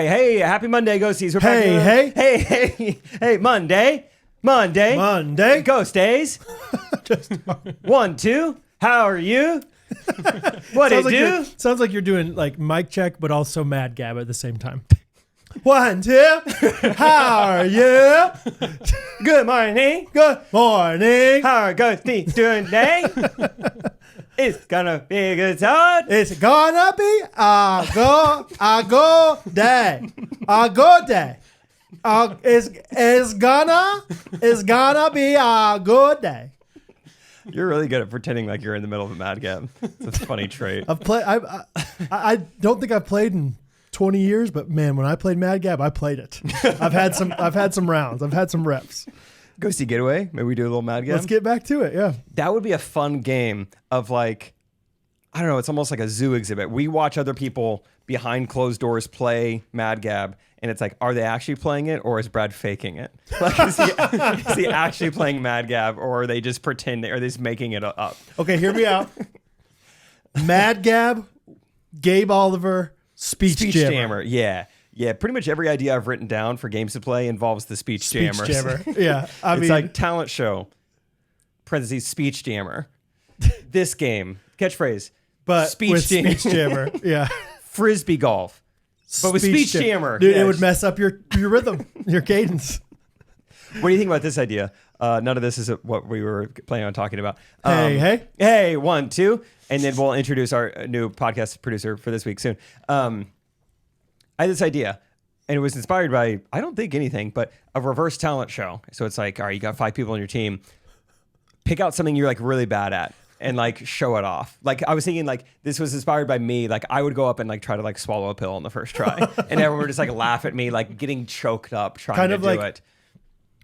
Hey, happy Monday, Ghosties. We're Hey, back. Hey, Monday. Ghost days. 1, 2. How are you? What sounds it do? Sounds like you're doing like mic check, but also Mad Gab at the same time. 1, 2. How are you? Good morning. Good morning. How are Ghosties doing today? It's gonna be a good time. It's gonna be a good day. A good day. It's gonna be a good day. You're really good at pretending like you're in the middle of a Mad Gab. It's a funny trait. I don't think I've played in 20 years, but man, when I played Mad Gab, I played it. I've had some rounds. I've had some reps. Ghosty getaway. Maybe we do a little Mad Gab. Let's get back to it. Yeah. That would be a fun game of like, I don't know, it's almost like a zoo exhibit. We watch other people behind closed doors play Mad Gab, and it's like, are they actually playing it, or is Brad faking it? Like, is he actually playing Mad Gab, or are they just pretending, or are they just making it up? Okay, hear me out. Mad Gab, Gabe Oliver, Speech Jammer. Yeah, pretty much every idea I've written down for games to play involves the Speech Jammer. Yeah, It's like talent show, parentheses, Speech Jammer. This game, catchphrase, but Speech Jammer. Yeah. Frisbee golf. But with Speech Jammer. Dude, it would mess up your rhythm, your cadence. What do you think about this idea? None of this is what we were planning on talking about. Hey, 1, 2. And then we'll introduce our new podcast producer for this week soon. I had this idea, and it was inspired by, I don't think anything, but a reverse talent show. So it's like, all right, you got 5 people on your team. Pick out something you're like really bad at and like show it off. Like I was thinking like this was inspired by me. Like I would go up and like try to like swallow a pill on the first try. And everyone would just like laugh at me, like getting choked up trying kind to of do like it.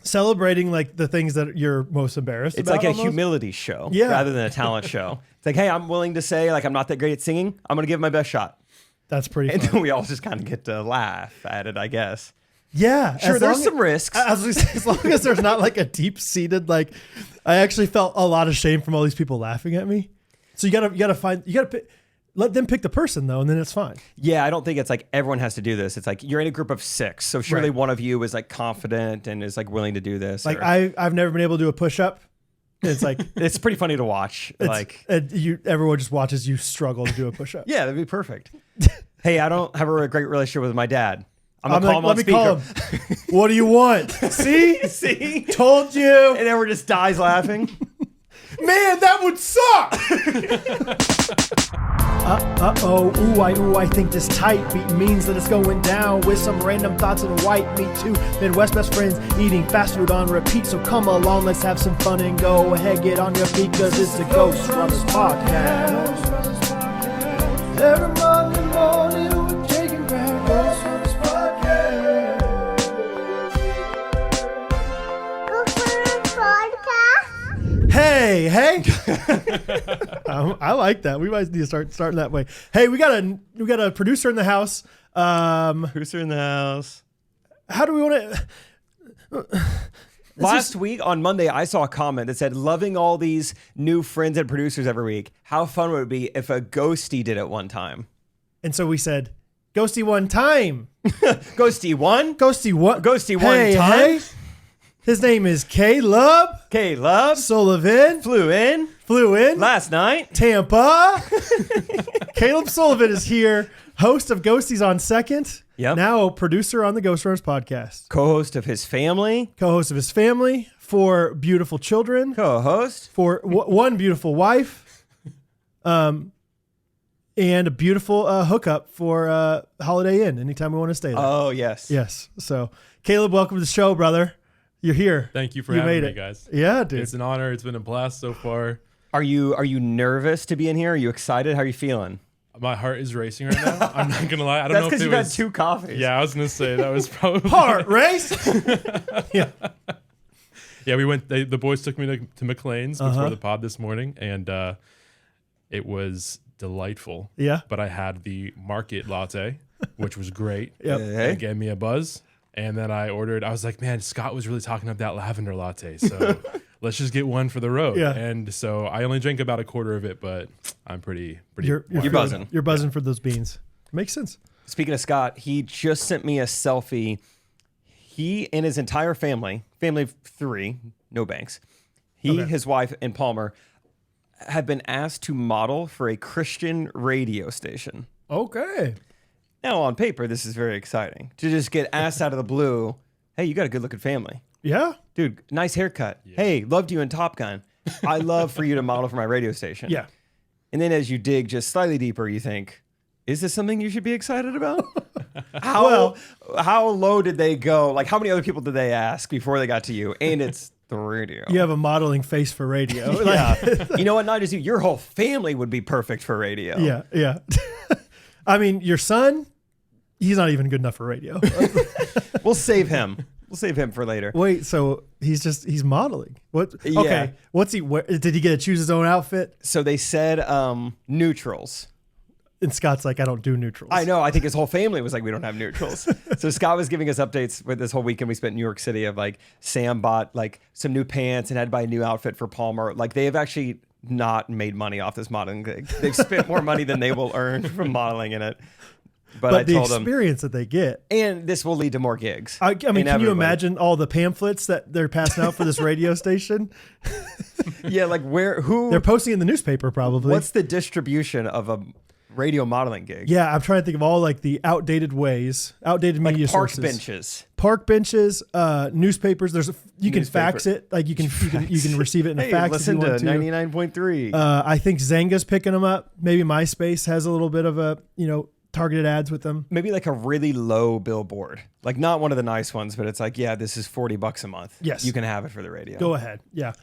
Celebrating like the things that you're most embarrassed It's about. like a almost. humility show Yeah. rather than a talent show. It's like, hey, I'm willing to say like I'm not that great at singing. I'm going to give my best shot. That's pretty And fun. then we all just kind of get to laugh at it, I guess. Yeah. Sure, there's some risks. As long as there's not like a deep-seated, like, I actually felt a lot of shame from all these people laughing at me. So you gotta pick, let them pick the person though, and then it's fine. Yeah, I don't think it's like everyone has to do this. It's like you're in a group of 6, so surely one of you is like confident and is like willing to do this. Like I've never been able to do a push-up. It's like it's pretty funny to watch. Everyone just watches you struggle to do a push-up. Yeah, that'd be perfect. Hey, I don't have a great relationship with my dad. I'm gonna call him on speaker. Call him. What do you want? See, told you. And everyone just dies laughing. Man, that would suck. I think this tight beat means that it's going down with some random thoughts and white meat too. Midwest best friends eating fast food on repeat. So come along, let's have some fun and go ahead, get on your feet, cause it's the Ghostrunners podcast. Every Monday morning we're taking back Ghostrunners podcast. Hey. I like that. We might need to starting that way. Hey, we got a producer in the house. Producer in the house. How do we want to? Last week on Monday, I saw a comment that said, loving all these new friends and producers every week. How fun would it be if a Ghostie did it one time? And so we said, Ghostie one time. Ghostie one? Ghostie one. Ghostie one time? Hey. His name is Caleb Sullivan. Flew in last night. Tampa. Caleb Sullivan is here, host of Ghosties on Second. Yep. Now producer on the Ghostrunners podcast. Co-host of his family. 4 beautiful children. Co-host. For one beautiful wife. And a beautiful hookup for Holiday Inn anytime we want to stay there. Oh, yes. Yes. So, Caleb, welcome to the show, brother. You're here. Thank you for having me, guys. Yeah, dude. It's an honor. It's been a blast so far. Are you nervous to be in here? Are you excited? How are you feeling? My heart is racing right now. I'm not gonna lie. I don't That's know if because it you've was had 2 coffees. Yeah, I was gonna say that was probably Heart race. Yeah. Yeah, we went. The boys took me to McLean's before the pod this morning, and it was delightful. Yeah. But I had the market latte, which was great. Yep. It gave me a buzz. And then I was like, man, Scott was really talking up that lavender latte. So let's just get one for the road. Yeah. And so I only drank about a quarter of it, but I'm pretty You're buzzing. You're buzzing for those beans. Makes sense. Speaking of Scott, he just sent me a selfie. He and his entire family of 3, no banks. He, his wife, and Palmer have been asked to model for a Christian radio station. Okay. Now, on paper, this is very exciting. To just get asked out of the blue, hey, you got a good-looking family. Yeah. Dude, nice haircut. Yeah. Hey, loved you in Top Gun. I love for you to model for my radio station. Yeah. And then as you dig just slightly deeper, you think, is this something you should be excited about? How low did they go? Like, how many other people did they ask before they got to you? And it's the radio. You have a modeling face for radio. Yeah. You know what? Not just you. Your whole family would be perfect for radio. Yeah, yeah. I mean, your son, he's not even good enough for radio. We'll save him. We'll save him for later. Wait, so he's modeling. What? Yeah. Okay. What's he wear? Did he get to choose his own outfit? So they said neutrals. And Scott's like, I don't do neutrals. I know. I think his whole family was like, we don't have neutrals. So Scott was giving us updates with this whole weekend we spent in New York City of like Sam bought like some new pants and had to buy a new outfit for Palmer. Like they have actually not made money off this modeling gig. They've spent more money than they will earn from modeling in it. But I the told them, experience that they get. and this will lead to more gigs. I mean, can you imagine all the pamphlets that they're passing out for this radio station? Yeah, like who? They're posting in the newspaper probably. What's the distribution of a radio modeling gig? Yeah, I'm trying to think of all like the outdated media Park sources. Park benches, newspapers. You can fax it. Like you can receive it in a fax. Listen if you to want 99.3. I think Zynga's picking them up. Maybe MySpace has a little bit of a targeted ads with them. Maybe like a really low billboard, like not one of the nice ones, but it's like, yeah, this is $40 a month. Yes, you can have it for the radio. Go ahead. Yeah.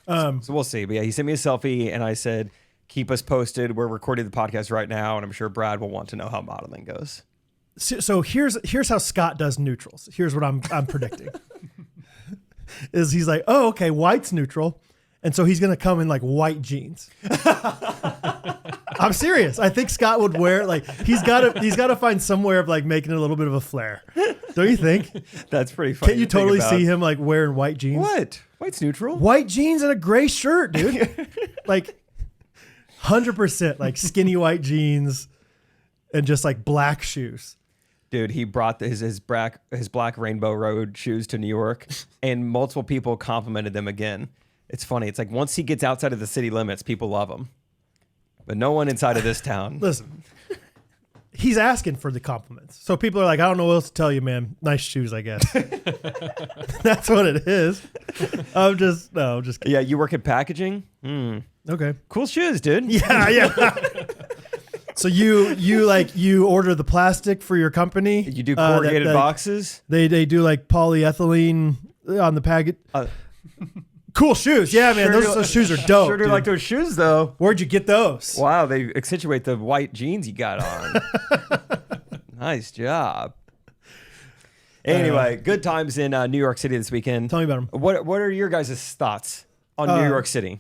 So we'll see. But yeah, he sent me a selfie, and I said, keep us posted. We're recording the podcast right now, and I'm sure Brad will want to know how modeling goes. So here's how Scott does neutrals. Here's what I'm predicting. Is he's like, oh, okay, white's neutral. And so he's going to come in like white jeans. I'm serious. I think Scott would wear like, he's got to find somewhere of like making it a little bit of a flair. Don't you think? That's pretty funny. Can't you totally see him like wearing white jeans? What? White's neutral? White jeans and a gray shirt, dude. Like 100% like skinny white jeans and just like black shoes. Dude, he brought his black Rainbow Road shoes to New York, and multiple people complimented them again. It's funny. It's like once he gets outside of the city limits, people love him. But no one inside of this town. Listen, he's asking for the compliments. So people are like, I don't know what else to tell you, man. Nice shoes, I guess. That's what it is. I'm just kidding. Yeah, you work at packaging? Okay. Cool shoes, dude. Yeah. So you order the plastic for your company. You do corrugated boxes? They do like polyethylene on the packet. Cool shoes. Yeah, man. Those shoes are dope. Sure do like those shoes, though. Where'd you get those? Wow, they accentuate the white jeans you got on. Nice job. Anyway, good times in New York City this weekend. Tell me about them. What are your guys' thoughts on New York City?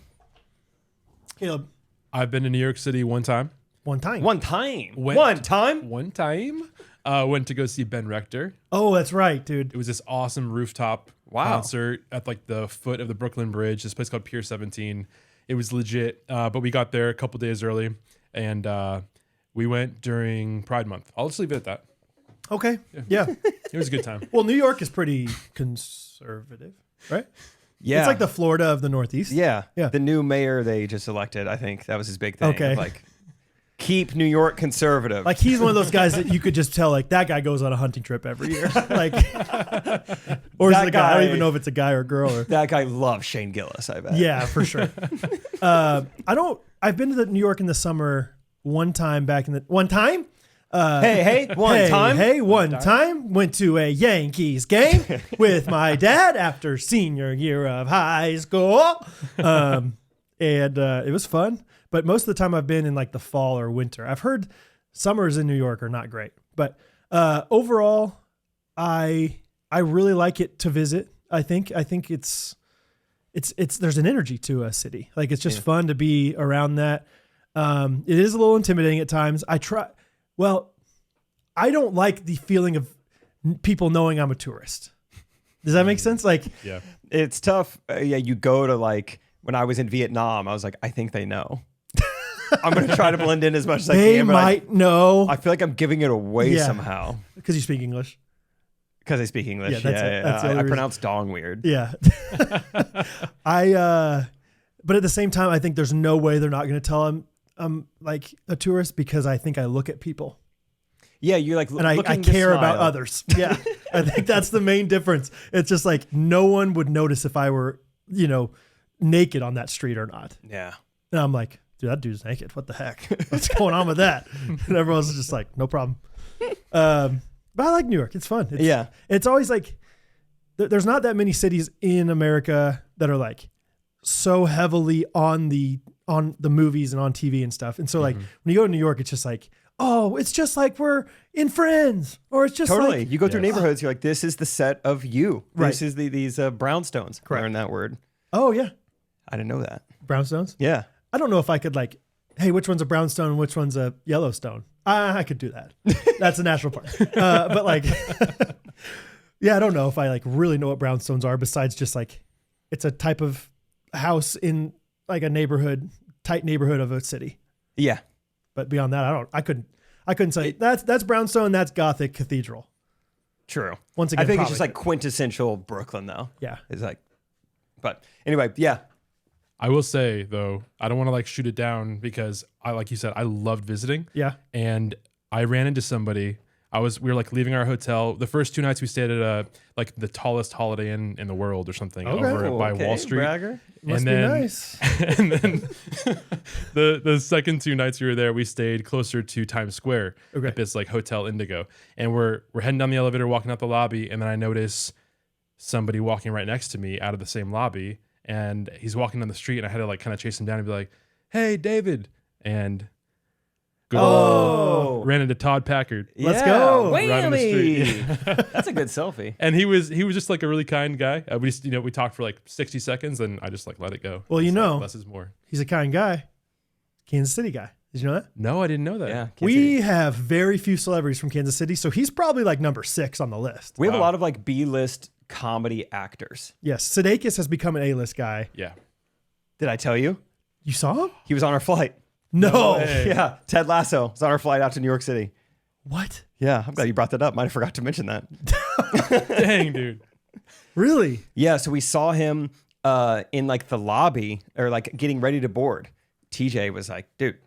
Caleb. I've been to New York City one time. One time. Went to go see Ben Rector. Oh, that's right, dude. It was this awesome rooftop concert at like the foot of the Brooklyn Bridge, this place called Pier 17. It was legit, but we got there a couple days early, and we went during Pride Month. I'll just leave it at that. Okay. Yeah. It was a good time. Well, New York is pretty conservative, right? Yeah. It's like the Florida of the Northeast. Yeah. Yeah. The new mayor they just elected, I think that was his big thing. Okay. Like, keep New York conservative. Like he's one of those guys that you could just tell, like that guy goes on a hunting trip every year. Like, or is it a guy? I don't even know if it's a guy or a girl. Or that guy loves Shane Gillis, I bet. Yeah, for sure. I've been to New York in the summer one time. One time went to a Yankees game with my dad after senior year of high school, and it was fun. But most of the time I've been in like the fall or winter. I've heard summers in New York are not great, but overall, I really like it to visit. I think it's there's an energy to a city. Like it's just fun to be around that. It is a little intimidating at times. I don't like the feeling of people knowing I'm a tourist. Does that make sense? Like, yeah, it's tough. You go to like when I was in Vietnam, I was like, I think they know. I'm going to try to blend in as much as I They can. But might know. I feel like I'm giving it away Yeah. somehow. Because you speak English. Because I speak English. Yeah, that's it. That's the only I reason. pronounce dong weird. Yeah. But at the same time, I think there's no way they're not going to tell I'm like a tourist because I think I look at people. Yeah, you're like, And I looking to care about smile. others. Yeah. I think that's the main difference. It's just like no one would notice if I were, naked on that street or not. Yeah. And I'm like, dude, that dude's naked. What the heck? What's going on with that? And everyone's just like, no problem. But I like New York. It's fun. It's always like, there's not that many cities in America that are like so heavily on the movies and on TV and stuff. And so like when you go to New York, it's just like, oh, it's just like we're in Friends, or it's just Totally. like You go through neighborhoods, you're like, this is the set of you. Right. This is these brownstones. Correct. Learn that word. oh yeah, I didn't know that. brownstones. Yeah. I don't know if I could like, hey, which one's a brownstone and which one's a Yellowstone. I could do that. That's a national park. But like, yeah, I don't know if I like really know what brownstones are besides just like, it's a type of house in like a neighborhood, tight neighborhood of a city. Yeah. But beyond that, I couldn't say that's brownstone. That's Gothic cathedral. True. Once again, I think it's probably. just like quintessential Brooklyn, though. Yeah. It's like, but anyway, yeah. I will say though, I don't want to like shoot it down because like you said, I loved visiting. Yeah. And I ran into somebody. We were like leaving our hotel. The first 2 nights we stayed at like the tallest Holiday Inn in the world or something over by Wall Street. Bragger. Must and be then, nice. And then the second 2 nights we were there, we stayed closer to Times Square at this like Hotel Indigo. And we're heading down the elevator, walking out the lobby, and then I notice somebody walking right next to me out of the same lobby. And he's walking down the street, and I had to like kind of chase him down and be like, "Hey, David!" And ran into Todd Packard. Let's go. Right on the street. Whammy. That's a good selfie. And he was just like a really kind guy. We just we talked for like 60 seconds, and I just like let it go. Well, less is more. he's a kind guy. Kansas City guy. Did you know that? No, I didn't know that. Yeah. We have very few celebrities from Kansas City, so he's probably like number 6 on the list. We have a lot of like B-list comedy actors. Yes, Sudeikis has become an A-list guy. Yeah. Did I tell you? You saw him? He was on our flight. No. way. Yeah. Ted Lasso was on our flight out to New York City. What? Yeah. I'm glad you brought that up. Might have forgot to mention that. Dang, dude. Really? Yeah. So we saw him in like the lobby or like getting ready to board. TJ was like, dude,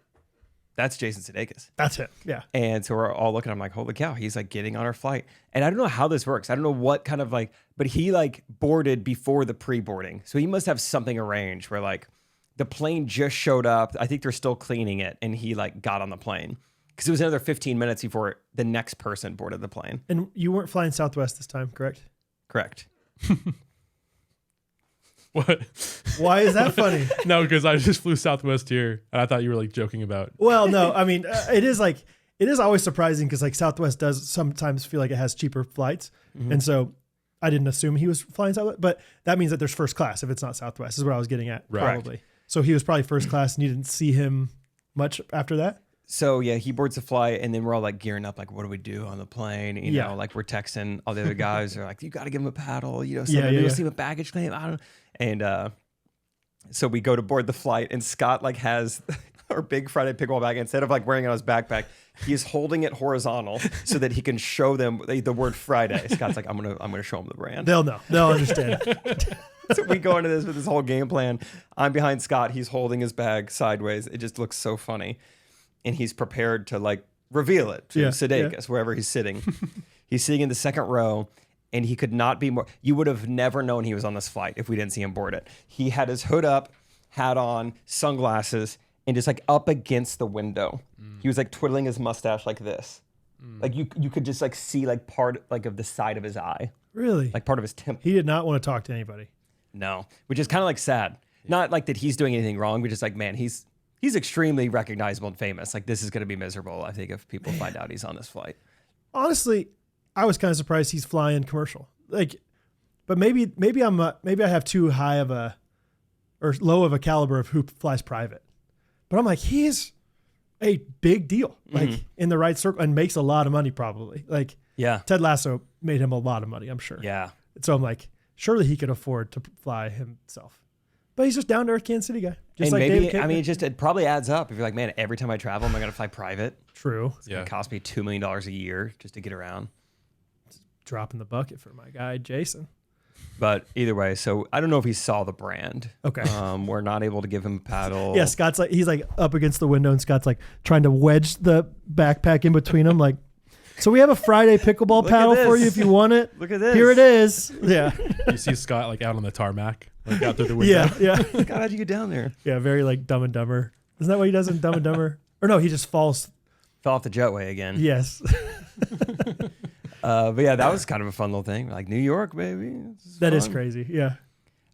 that's Jason Sudeikis. That's it. Yeah. And so we're all looking. I'm like, holy cow, he's like getting on our flight. And I don't know how this works. I don't know what kind of like, but he like boarded before the pre-boarding. So he must have something arranged where like the plane just showed up. I think they're still cleaning it. And he like got on the plane because it was another 15 minutes before the next person boarded the plane. And you weren't flying Southwest this time, correct? Correct. What? Why is that funny? No, because I just flew Southwest here, and I thought you were like joking about. Well, no, I mean, it is always surprising because like Southwest does sometimes feel like it has cheaper flights. And so I didn't assume he was flying Southwest, but that means that there's first class if it's not Southwest is what I was getting at. Right. Probably. So he was probably first class and you didn't see him much after that. So yeah, he boards the flight and then we're all like gearing up, like, what do we do on the plane? You Yeah. know, like we're texting all the other guys. They're like, you got to give him a paddle, you know, so Yeah, maybe yeah, we'll yeah. see him a baggage claim. I don't know. And so we go to board the flight and Scott like has our big Friday Pickle Ball bag. Instead of like wearing it on his backpack, he's holding it horizontal so that he can show them the word Friday. Scott's like, I'm gonna show them the brand. They'll know. They'll understand. So we go into this with this whole game plan. I'm behind Scott. He's holding his bag sideways. It just looks so funny. And he's prepared to like reveal it to Sudeikis, wherever he's sitting. He's sitting in the second row and he could not be more. You would have never known he was on this flight if we didn't see him board it. He had his hood up, hat on, sunglasses, and just like up against the window. He was like twiddling his mustache like this. Like you could just like see like part like of the side of his eye, Really? like part of his temple. He did not want to talk to anybody. No, which is kind of like sad. Not like that he's doing anything wrong, but just like, man, he's extremely recognizable and famous. Like this is going to be miserable, I think, if people find out he's on this flight. Honestly, I was kind of surprised he's flying commercial. Like, but maybe I have too high of a or low of a caliber of who flies private. But I'm like, he's a big deal, like in the right circle and makes a lot of money probably. Like Yeah. Ted Lasso made him a lot of money, I'm sure. Yeah. So I'm like, surely he could afford to fly himself. But he's just down to earth Kansas City guy. Just and like maybe, David Cape. it probably adds up. If you're like, man, every time I travel, am I going to fly private? True. It's going to cost me $2 million a year just to get around. Dropping the bucket for my guy, Jason. But either way, so I don't know if he saw the brand. Okay. We're not able to give him a paddle. Yeah, Scott's like, he's like up against the window and Scott's like trying to wedge the backpack in between them. Like, so we have a Friday pickleball paddle for you if you want it. Look at this. Here it is. Yeah. You see Scott like out on the tarmac, like out through the window. Yeah. God, how'd you get down there? Yeah, very like Dumb and Dumber. Isn't that what he does in Dumb and Dumber? Or no, he just falls. Fell off the jetway again. Yes. But yeah, that was kind of a fun little thing. Like New York, baby. That is crazy. Yeah.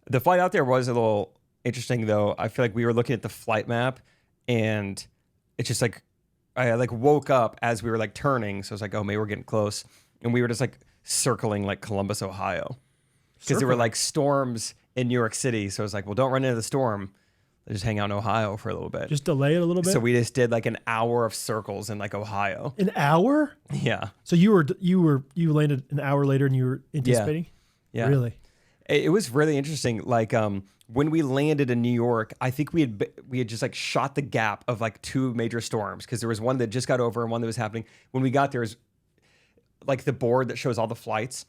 The flight out there was a little interesting, though. I feel like we were looking at the flight map, and it's just like I like woke up as we were like turning, so it's like, oh, maybe we're getting close, and we were just like circling like Columbus, Ohio, because there were like storms in New York City. So it's like, well, don't run into the storm. Let's just hang out in Ohio for a little bit. Just delay it a little bit. So we just did like an hour of circles in like Ohio. An hour? Yeah. So you landed an hour later and you were anticipating? Yeah. Really? It was really interesting. Like when we landed in New York, I think we had just like shot the gap of like two major storms, because there was one that just got over and one that was happening. When we got there, is like the board that shows all the flights,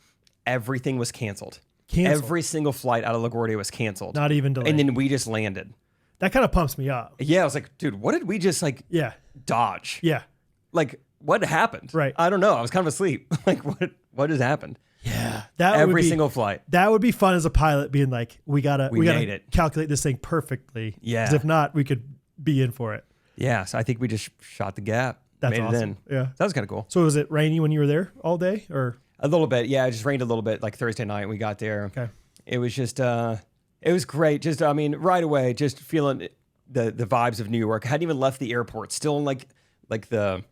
everything was canceled. Every single flight out of LaGuardia was canceled. Not even delayed. And then we just landed. That kind of pumps me up. Yeah, I was like, dude, what did we just like dodge? Yeah. Like, what happened? Right. I don't know. I was kind of asleep. Like, what has happened? Yeah. Every single flight. That would be fun as a pilot, being like, we gotta made it. calculate this thing perfectly. Yeah. 'Cause if not, we could be in for it. Yeah. So I think we just shot the gap. That's made awesome. it in. Yeah. That was kind of cool. So was it rainy when you were there all day, or? A little bit. Yeah. It just rained a little bit like Thursday night when we got there. Okay. It was just, it was great. Just, I mean, right away, just feeling the vibes of New York. I hadn't even left the airport, still in like the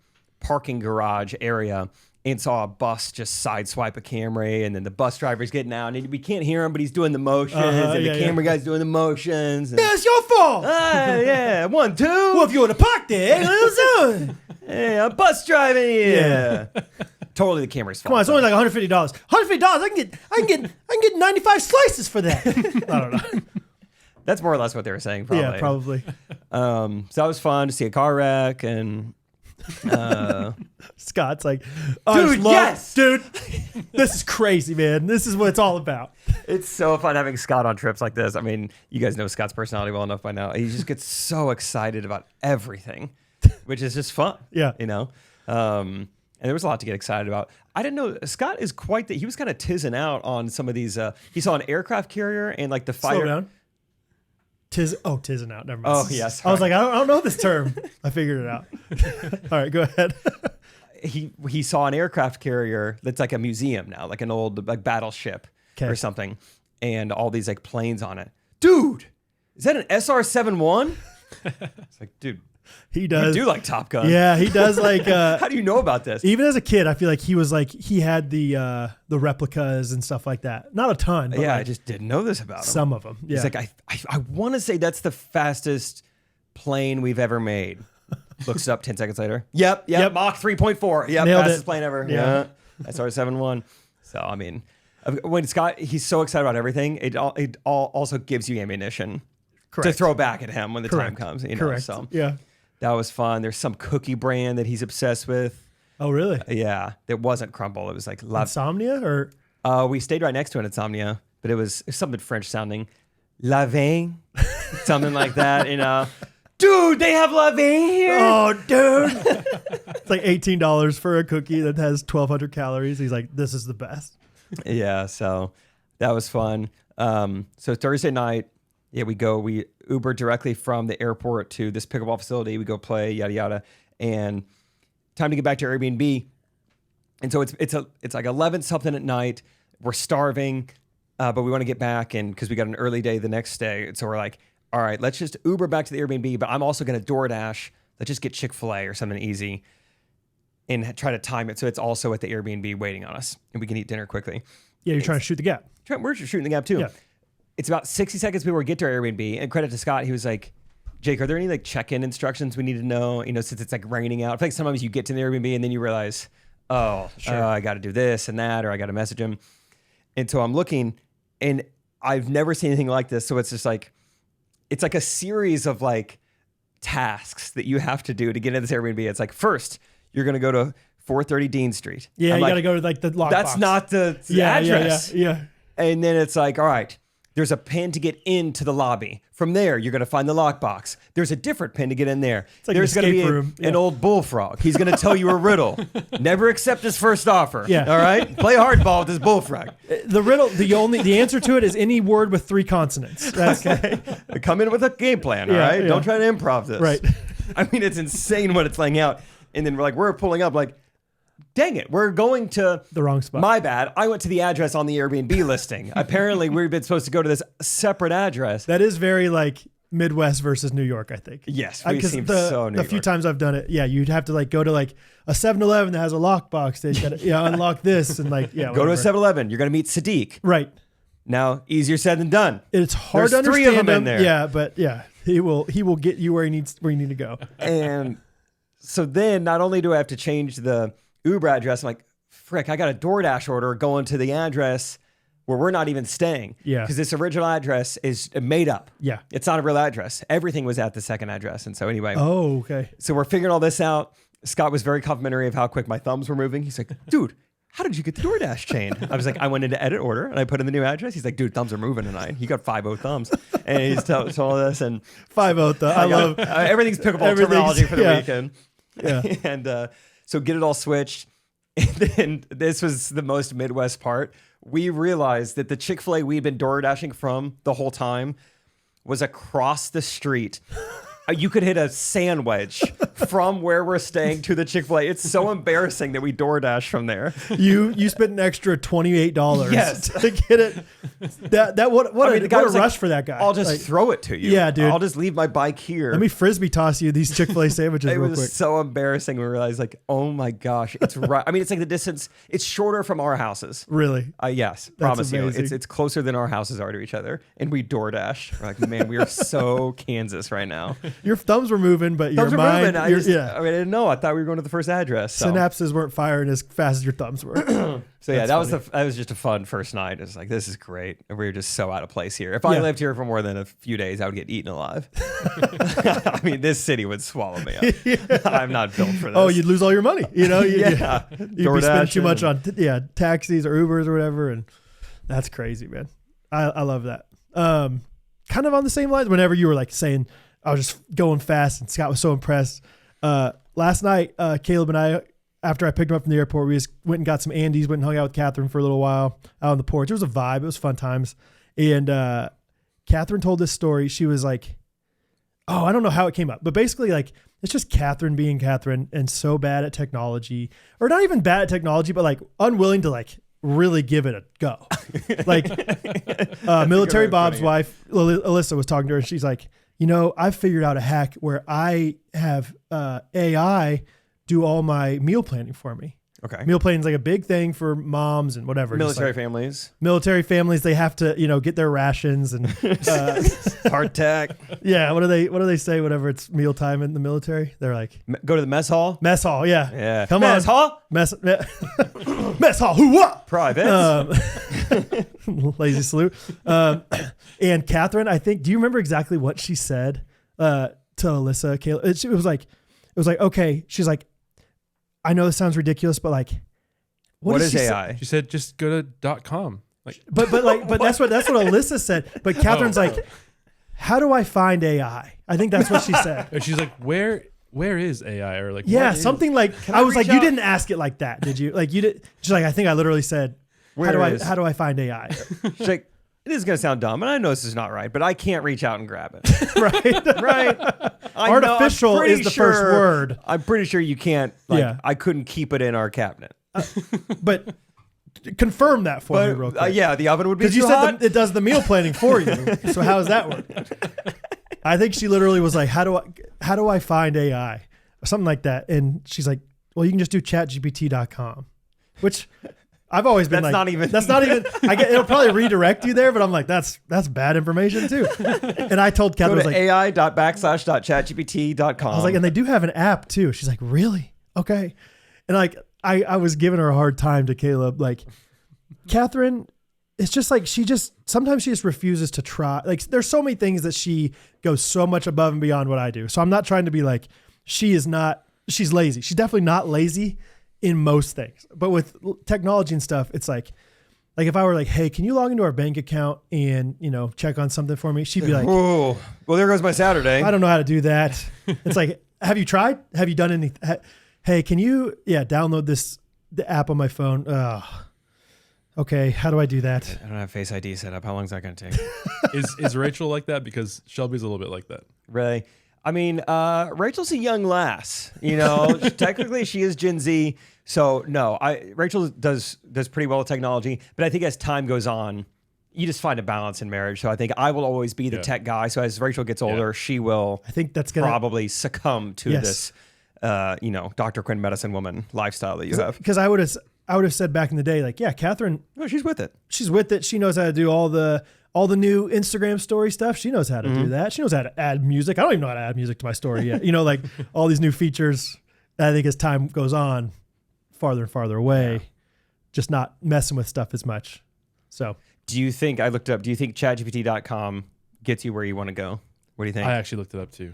parking garage area, and saw a bus just sideswipe a Camry, and then the bus driver's getting out, and we can't hear him, but he's doing the motions, and the camera guy's doing the motions. And, That's your fault. Yeah, 1, 2. Well, if you would have parked there, Hey, I'm bus driving here. Totally the camera's fault. come on, it's only like $150. $150. I can get 95 slices for that. I don't know. That's more or less what they were saying, probably. Yeah, probably. So that was fun to see a car wreck, and Scott's like, dude, yes, dude, this is crazy, man. This is what it's all about. it's so fun having Scott on trips like this. I mean, you guys know Scott's personality well enough by now. He just gets so excited about everything, which is just fun. Yeah. You know? And there was a lot to get excited about. I didn't know Scott is quite he was kind of tizzing out on some of these. He saw an aircraft carrier and like the fire. Slow down. Tizzing out. Never mind. Oh, yes. I was like, I don't know this term. I figured it out. All right, go ahead. He saw an aircraft carrier that's like a museum now, like an old like battleship or something, and all these like planes on it. Dude, is that an SR-71? It's like, dude, he does. You do like Top Gun. Yeah, he does like. How do you know about this? Even as a kid, I feel like he had the replicas and stuff like that. Not a ton. But yeah, like I just didn't know this about him. some of them. Yeah. He's like, I want to say that's the fastest plane we've ever made. Looks it up 10 seconds later. Yep. Mach 3.4. Yep, Nailed fastest it. plane ever. Yeah. SR-71. So, I mean, when Scott, he's so excited about everything, it also gives you ammunition to throw back at him when the time comes. You know? Correct. So yeah. that was fun. There's some cookie brand that he's obsessed with. Oh, really? Yeah. It wasn't Crumble. It was like Insomnia or? we stayed right next to an Insomnia, but it was something French sounding. La Vin, something like that, you know. Dude, they have La Vin here. Oh, dude. It's like $18 for a cookie that has 1,200 calories. He's like, this is the best. Yeah, so that was fun. So Thursday night, we Uber directly from the airport to this pickleball facility. We go play, yada, yada. And time to get back to Airbnb. And so it's like 11 something at night. We're starving, but we want to get back, and because we got an early day the next day. So we're like, all right, let's just Uber back to the Airbnb, but I'm also going to DoorDash. Let's just get Chick-fil-A or something easy and try to time it so it's also at the Airbnb waiting on us, and we can eat dinner quickly. Yeah, you're trying to shoot the gap. We're just shooting the gap too. Yeah. It's about 60 seconds before we get to our Airbnb, and credit to Scott, he was like, Jake, are there any like check-in instructions we need to know? You know, since it's like raining out. I feel like sometimes you get to the Airbnb and then you realize, I got to do this and that, or I got to message him. And so I'm looking, and I've never seen anything like this. So it's just like, it's like a series of like tasks that you have to do to get into this Airbnb. It's like, first, you're going to go to 430 Dean Street. Yeah, I'm you like, got to go to like the lockbox. That's not the address. Yeah. And then it's like, all right, there's a pin to get into the lobby. From there, you're going to find the lockbox. There's a different pin to get in there. like There's an going to escape be room. an old bullfrog. He's going to tell you a riddle. Never accept his first offer. Yeah. All right? Play hardball with this bullfrog. The riddle, the answer to it is any word with 3 consonants. That's Okay. Come in with a game plan, all Yeah, right? yeah. Don't try to improv this. Right. I mean, it's insane what it's laying out. And then we're pulling up like, dang it, we're going to the wrong spot. My bad. I went to the address on the Airbnb listing. Apparently, we've been supposed to go to this separate address. That is very like Midwest versus New York, I think. Yes, we seem the, so New the few York. times I've done it, yeah, you'd have to like go to like a 7-Eleven that has a lockbox. They got to unlock this and like Go to a whatever. 7-Eleven. You're going to meet Sadiq. Right. Now, easier said than done. It's hard There's to understand 3 of them in him. there. Yeah, but yeah, he will get you where you need to go. And so then not only do I have to change the Uber address, I'm like, frick, I got a DoorDash order going to the address where we're not even staying. Yeah. Because this original address is made up. Yeah. It's not a real address. Everything was at the second address. And so anyway. Oh, okay. So we're figuring all this out. Scott was very complimentary of how quick my thumbs were moving. He's like, dude, how did you get the DoorDash chain? I was like, I went into edit order and I put in the new address. He's like, dude, thumbs are moving tonight. He got 5-0 thumbs. And he's told all this. And 5-0 though. I love everything's Pickle Ball everything's- terminology for the yeah. weekend. Yeah. And so get it all switched. And then this was the most Midwest part. We realized that the Chick-fil-A we'd been DoorDashing from the whole time was across the street. You could hit a sand wedge from where we're staying to the Chick-fil-A. It's so embarrassing that we DoorDash from there. You spent an extra $28 Yes. to get it. The guy was rush for that guy. I'll just Like, throw it to you. Yeah, dude. I'll just leave my bike here. let me frisbee toss you these Chick-fil-A sandwiches It real was quick. so embarrassing. We realized, like, oh my gosh, it's right. I mean, it's like the distance. It's shorter from our houses. Really? Yes, promise you. amazing. It's closer than our houses are to each other. And we DoorDash. We're like, man, we are so Kansas right now. Your thumbs were moving, but Thumbs your are mind, moving. I didn't know. I thought we were going to the first address. So, synapses weren't firing as fast as your thumbs were. so yeah, That's that was just a fun first night. It was like, this is great. And we were just so out of place here. If I lived here for more than a few days, I would get eaten alive. I mean, this city would swallow me up. I'm not built for this. Oh, you'd lose all your money. You know, Yeah. you'd be spending too much on taxis or Ubers or whatever, and that's crazy, man. I love that. Kind of on the same lines. Whenever you were like saying, I was just going fast, and Scott was so impressed. Last night, Caleb and I, after I picked him up from the airport, we just went and got some Andes, went and hung out with Catherine for a little while out on the porch. It was a vibe. It was fun times. And Catherine told this story. She was like, oh, I don't know how it came up, but basically like, it's just Catherine being Catherine and so bad at technology, or not even bad at technology, but like unwilling to like really give it a go. Like military Bob's wife, Alyssa, was talking to her, and she's like, you know, I've figured out a hack where I have AI do all my meal planning for me. Okay. Meal planning is like a big thing for moms and whatever. Military families. Military families, they have to, get their rations and Hardtack. yeah. What do they say? Whenever it's mealtime in the military, they're like Go to the mess hall. mess hall. Yeah. Yeah. Come mess on. hall. Mess hall. Who what? Private. Lazy salute. And Catherine, I think, do you remember exactly what she said to Alyssa? Caleb? It was like, okay. She's like, I know this sounds ridiculous, but like, what did is she say? AI? She said, just go to .com. Like, But that's what Alyssa said. But Catherine's like, how do I find AI? I think that's what she said. and she's like, where is AI? Or like, Yeah, what is- something like, I was reach like, you out? didn't ask it like that, did you? Like you did. She's like, I think I literally said, how do I find AI? She's like, it is going to sound dumb, and I know this is not right, but I can't reach out and grab it. Right. Right? Artificial is the first word. I'm pretty sure you can't. Yeah. I couldn't keep it in our cabinet. But confirm that for me real quick. Yeah, the oven would be Because you too said hot. it does the meal planning for you. So how does that work? I think she literally was like, how do I find AI? Or something like that. And she's like, well, you can just do chatgpt.com, which I've always been That's like, not even. I get, it'll probably redirect you there, but I'm like, that's bad information too. And I told Go Catherine, to ai.backslash.chatgpt.com. I was like, and they do have an app too. She's like, really? Okay. And like, I was giving her a hard time to Caleb. Like, Catherine it's just like sometimes she just refuses to try. Like there's so many things that she goes so much above and beyond what I do. So I'm not trying to be like, she's lazy. She's definitely not lazy in most things. But with technology and stuff, it's like if I were like, hey, can you log into our bank account and, check on something for me? She'd be like, oh, well, there goes my Saturday. I don't know how to do that. It's like, have you tried? Have you done anything? Hey, can you, download the app on my phone? Okay, how do I do that? I don't have Face ID set up. How long is that going to take? Is Rachel like that? Because Shelby's a little bit like that. Really? I mean, Rachel's a young lass. Technically she is Gen Z. So no, Rachel does pretty well with technology. But I think as time goes on, you just find a balance in marriage. So I think I will always be the tech guy. So as Rachel gets older, she will. I think that's gonna probably succumb to this, Dr. Quinn medicine woman lifestyle that you have. Because I would have said back in the day, like, yeah, Catherine. Oh, she's with it. She's with it. She knows how to do all the new Instagram story stuff. She knows how to do that. She knows how to add music. I don't even know how to add music to my story yet. Like all these new features. I think as time goes on, farther and farther away, just not messing with stuff as much. So do you think ChatGPT.com gets you where you want to go? What do you think? I actually looked it up too.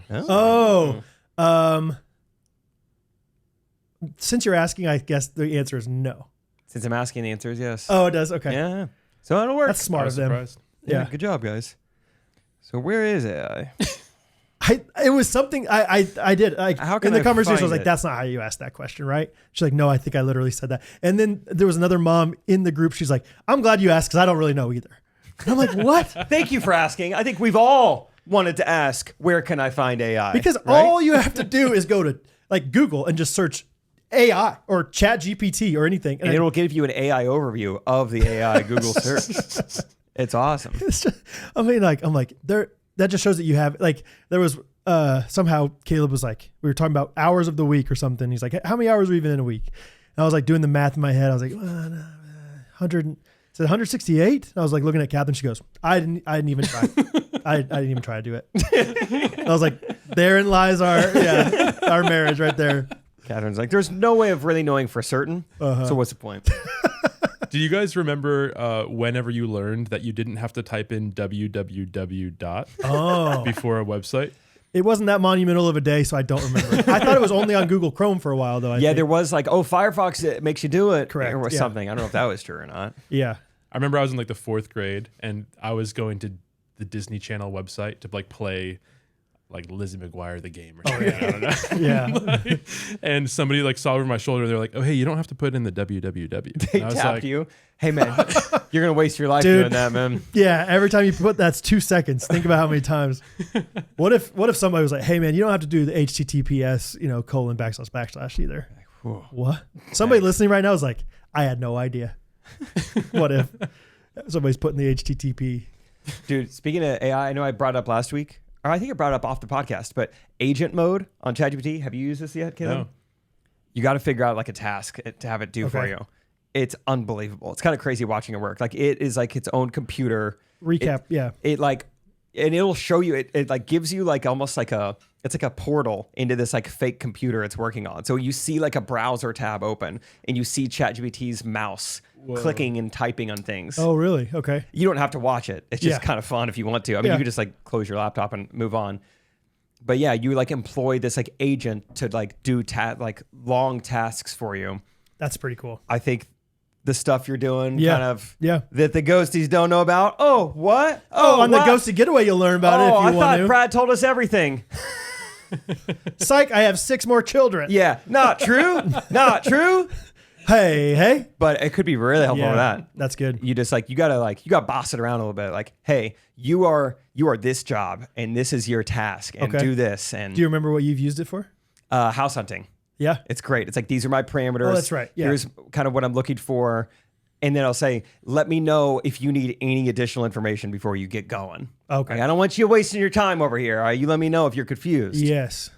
Since you're asking, I guess the answer is no. Since I'm asking, the answer is yes. Oh, it does? Okay. Yeah. So it'll work. That's smart of them. Surprised. Yeah. Good job, guys. So where is AI? It was something I did. Like, how can in the I conversation, find I was like, it? that's not how you ask that question, right? She's like, no, I think I literally said that. And then there was another mom in the group. She's like, I'm glad you asked because I don't really know either. And I'm like, what? Thank you for asking. I think we've all wanted to ask, where can I find AI? Because right? all you have to do is go to like Google and just search AI or Chat GPT or anything. And it'll give you an AI overview of the AI Google search. It's awesome. It's just, I'm like, that just shows that you have, like, there was, somehow Caleb was like, we were talking about hours of the week or something. He's like, how many hours are even in a week? And I was like doing the math in my head. I was like, 168. And I was like looking at Catherine. She goes, I didn't even try. I didn't even try to do it. I was like, therein lies our marriage right there. Catherine's like, there's no way of really knowing for certain. So what's the point? Do you guys remember whenever you learned that you didn't have to type in www. Before a website? It wasn't that monumental of a day, so I don't remember. I thought it was only on Google Chrome for a while, though. I think there was like, Firefox it makes you do it. Correct, Or something. I don't know if that was true or not. Yeah. I remember I was in like the 4th grade and I was going to the Disney Channel website to like play like Lizzie McGuire the game or something. I don't know. Yeah. And somebody like saw over my shoulder. They're like, "Oh, hey, you don't have to put in the www." They I was tapped like, you. Hey man, you're gonna waste your life Dude. doing that, man. Yeah. Every time you put that's 2 seconds. Think about how many times. What if somebody was like, hey man, you don't have to do the HTTPS, :// either. Whoa. What? Somebody listening right now is like, I had no idea. What if somebody's putting the HTTP? Dude, speaking of AI, I know I brought it up last week. Or I think I brought it up off the podcast, but agent mode on ChatGPT. Have you used this yet, Caleb? No. You got to figure out like a task to have it do for you. It's unbelievable. It's kind of crazy watching it work. Like it is like its own computer. Recap. It like, and it'll show you, it like gives you like almost like it's like a portal into this like fake computer it's working on. So you see like a browser tab open and you see ChatGPT's mouse clicking and typing on things. Oh, really? Okay. You don't have to watch it. It's just kind of fun if you want to. I mean, you could just like close your laptop and move on. But yeah, you like employ this like agent to like do like long tasks for you. That's pretty cool. I think the stuff you're doing kind of that the ghosties don't know about. Oh, what? On the Ghostie Getaway, you'll learn about it if you want to. I thought Brad told us everything. Psych, I have 6 more children. Yeah, not true. Not true. Hey. But it could be really helpful for that. That's good. You just you gotta boss it around a little bit. Like, hey, you are this job and this is your task and do this. And do you remember what you've used it for? House hunting. Yeah. It's great. It's like, these are my parameters. Oh, that's right. Yeah. Here's kind of what I'm looking for. And then I'll say, let me know if you need any additional information before you get going. Okay. Like, I don't want you wasting your time over here. All right? You let me know if you're confused. Yes.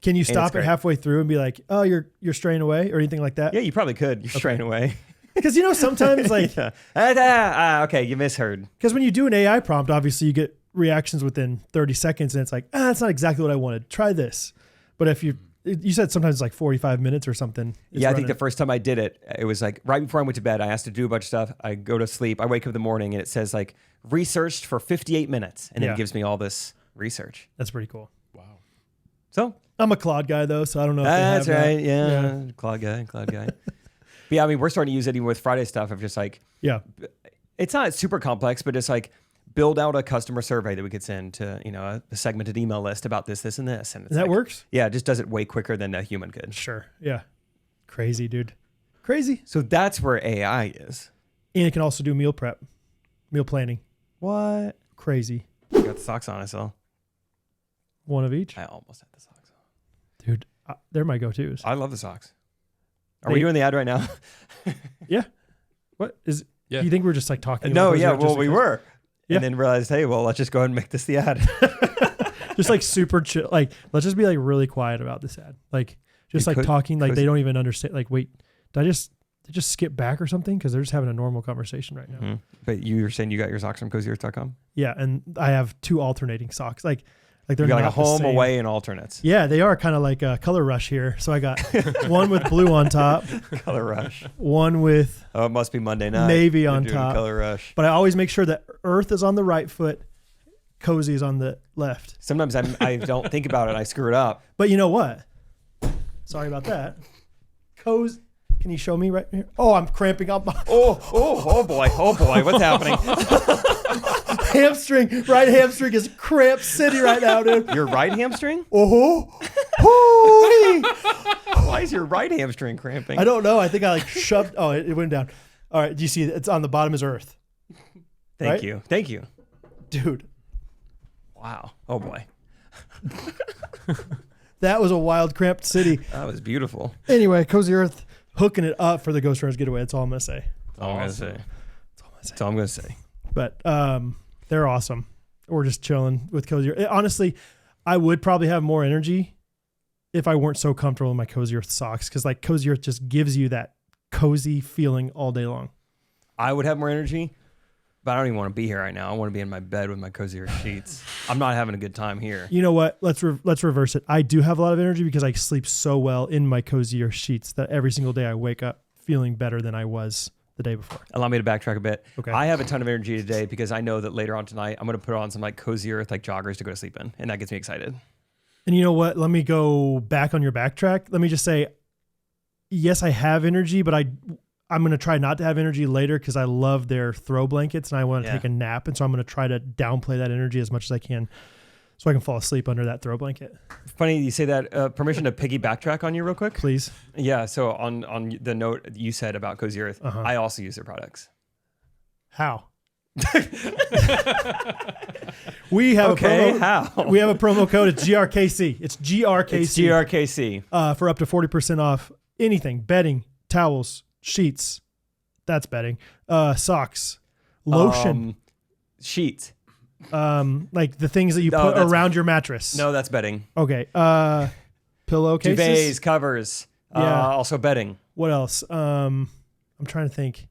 Can you stop it halfway through and be like, oh, you're straying away or anything like that? Yeah, you probably could. You're straying away. Because, sometimes like... okay, you misheard. Because when you do an AI prompt, obviously you get reactions within 30 seconds and it's like, that's not exactly what I wanted. Try this. But if you You said sometimes it's like 45 minutes or something. Yeah, I think the first time I did it, it was like right before I went to bed. I asked to do a bunch of stuff. I go to sleep. I wake up in the morning and it says like researched for 58 minutes. And then it gives me all this research. That's pretty cool. Wow. So I'm a Claude guy though, so I don't know. That's right. Yeah. Claude guy. But yeah, I mean, we're starting to use it even with Friday stuff of just like, it's not super complex, but it's like build out a customer survey that we could send to, a segmented email list about this, this, and this. And that works? Yeah, it just does it way quicker than a human could. Sure. Yeah. Crazy, dude. Crazy. So that's where AI is. And it can also do meal prep, meal planning. What? Crazy. I got the socks on, I saw. One of each? I almost had the socks on. Dude, they're my go-tos. I love the socks. Are we doing the ad right now? Yeah. What is? Yeah. You think we're just like talking? No, yeah. Well, we were. Yeah. And then realized, hey, well, let's just go ahead and make this the ad. Just like super chill. Like, let's just be like really quiet about this ad. Like, just like talking like they don't even understand. Like, wait, did I just skip back or something? Because they're just having a normal conversation right now. Mm-hmm. But you were saying you got your socks from CozyEarth.com? Yeah, and I have 2 alternating socks. Like they're you got not like a home, the same. away, and alternates. Yeah, they are kind of like a color rush here. So I got one with blue on top. Color rush. One with it must be Monday night. navy You're on doing top. Color rush. But I always make sure that Earth is on the right foot, Cozy is on the left. Sometimes I don't think about it. I screw it up. But you know what? Sorry about that. Cozy. Can you show me right here? Oh, I'm cramping up. Oh boy. What's happening? Right hamstring is cramp city right now, dude. Your right hamstring? Oh, Why is your right hamstring cramping? I don't know. I think I like shoved. Oh, it went down. All right. Do you see it's on the bottom is Earth? Thank you, dude. Wow. Oh boy. That was a wild cramped city. That was beautiful. Anyway, Cozy Earth hooking it up for the Ghostrunners getaway. That's all I'm gonna say. That's all I'm gonna say. But they're awesome. We're just chilling with Cozy Earth. Honestly, I would probably have more energy if I weren't so comfortable in my Cozy Earth socks, because like Cozy Earth just gives you that cozy feeling all day long. I would have more energy, but I don't even want to be here right now. I want to be in my bed with my Cozy Earth sheets. I'm not having a good time here. You know what? Let's reverse it. I do have a lot of energy because I sleep so well in my Cozy Earth sheets that every single day I wake up feeling better than I was the day before. Allow me to backtrack a bit. Okay. I have a ton of energy today because I know that later on tonight I'm going to put on some like Cozy Earth like joggers to go to sleep in, and that gets me excited. And you know what? Let me go back on your backtrack. Let me just say, yes, I have energy, but I'm going to try not to have energy later because I love their throw blankets and I want to take a nap. And so I'm going to try to downplay that energy as much as I can so I can fall asleep under that throw blanket. Funny you say that. Permission to piggy backtrack on you real quick? Please. Yeah. So on the note you said about Cozy Earth, I also use their products. How? We have a promo code. It's GRKC. It's GRKC. It's GRKC. For up to 40% off anything, bedding, towels, sheets. That's bedding. Socks, lotion, sheets. Like the things that you put around your mattress. No, that's bedding. Okay. Pillowcases, duvets, covers. Also bedding. What else? I'm trying to think.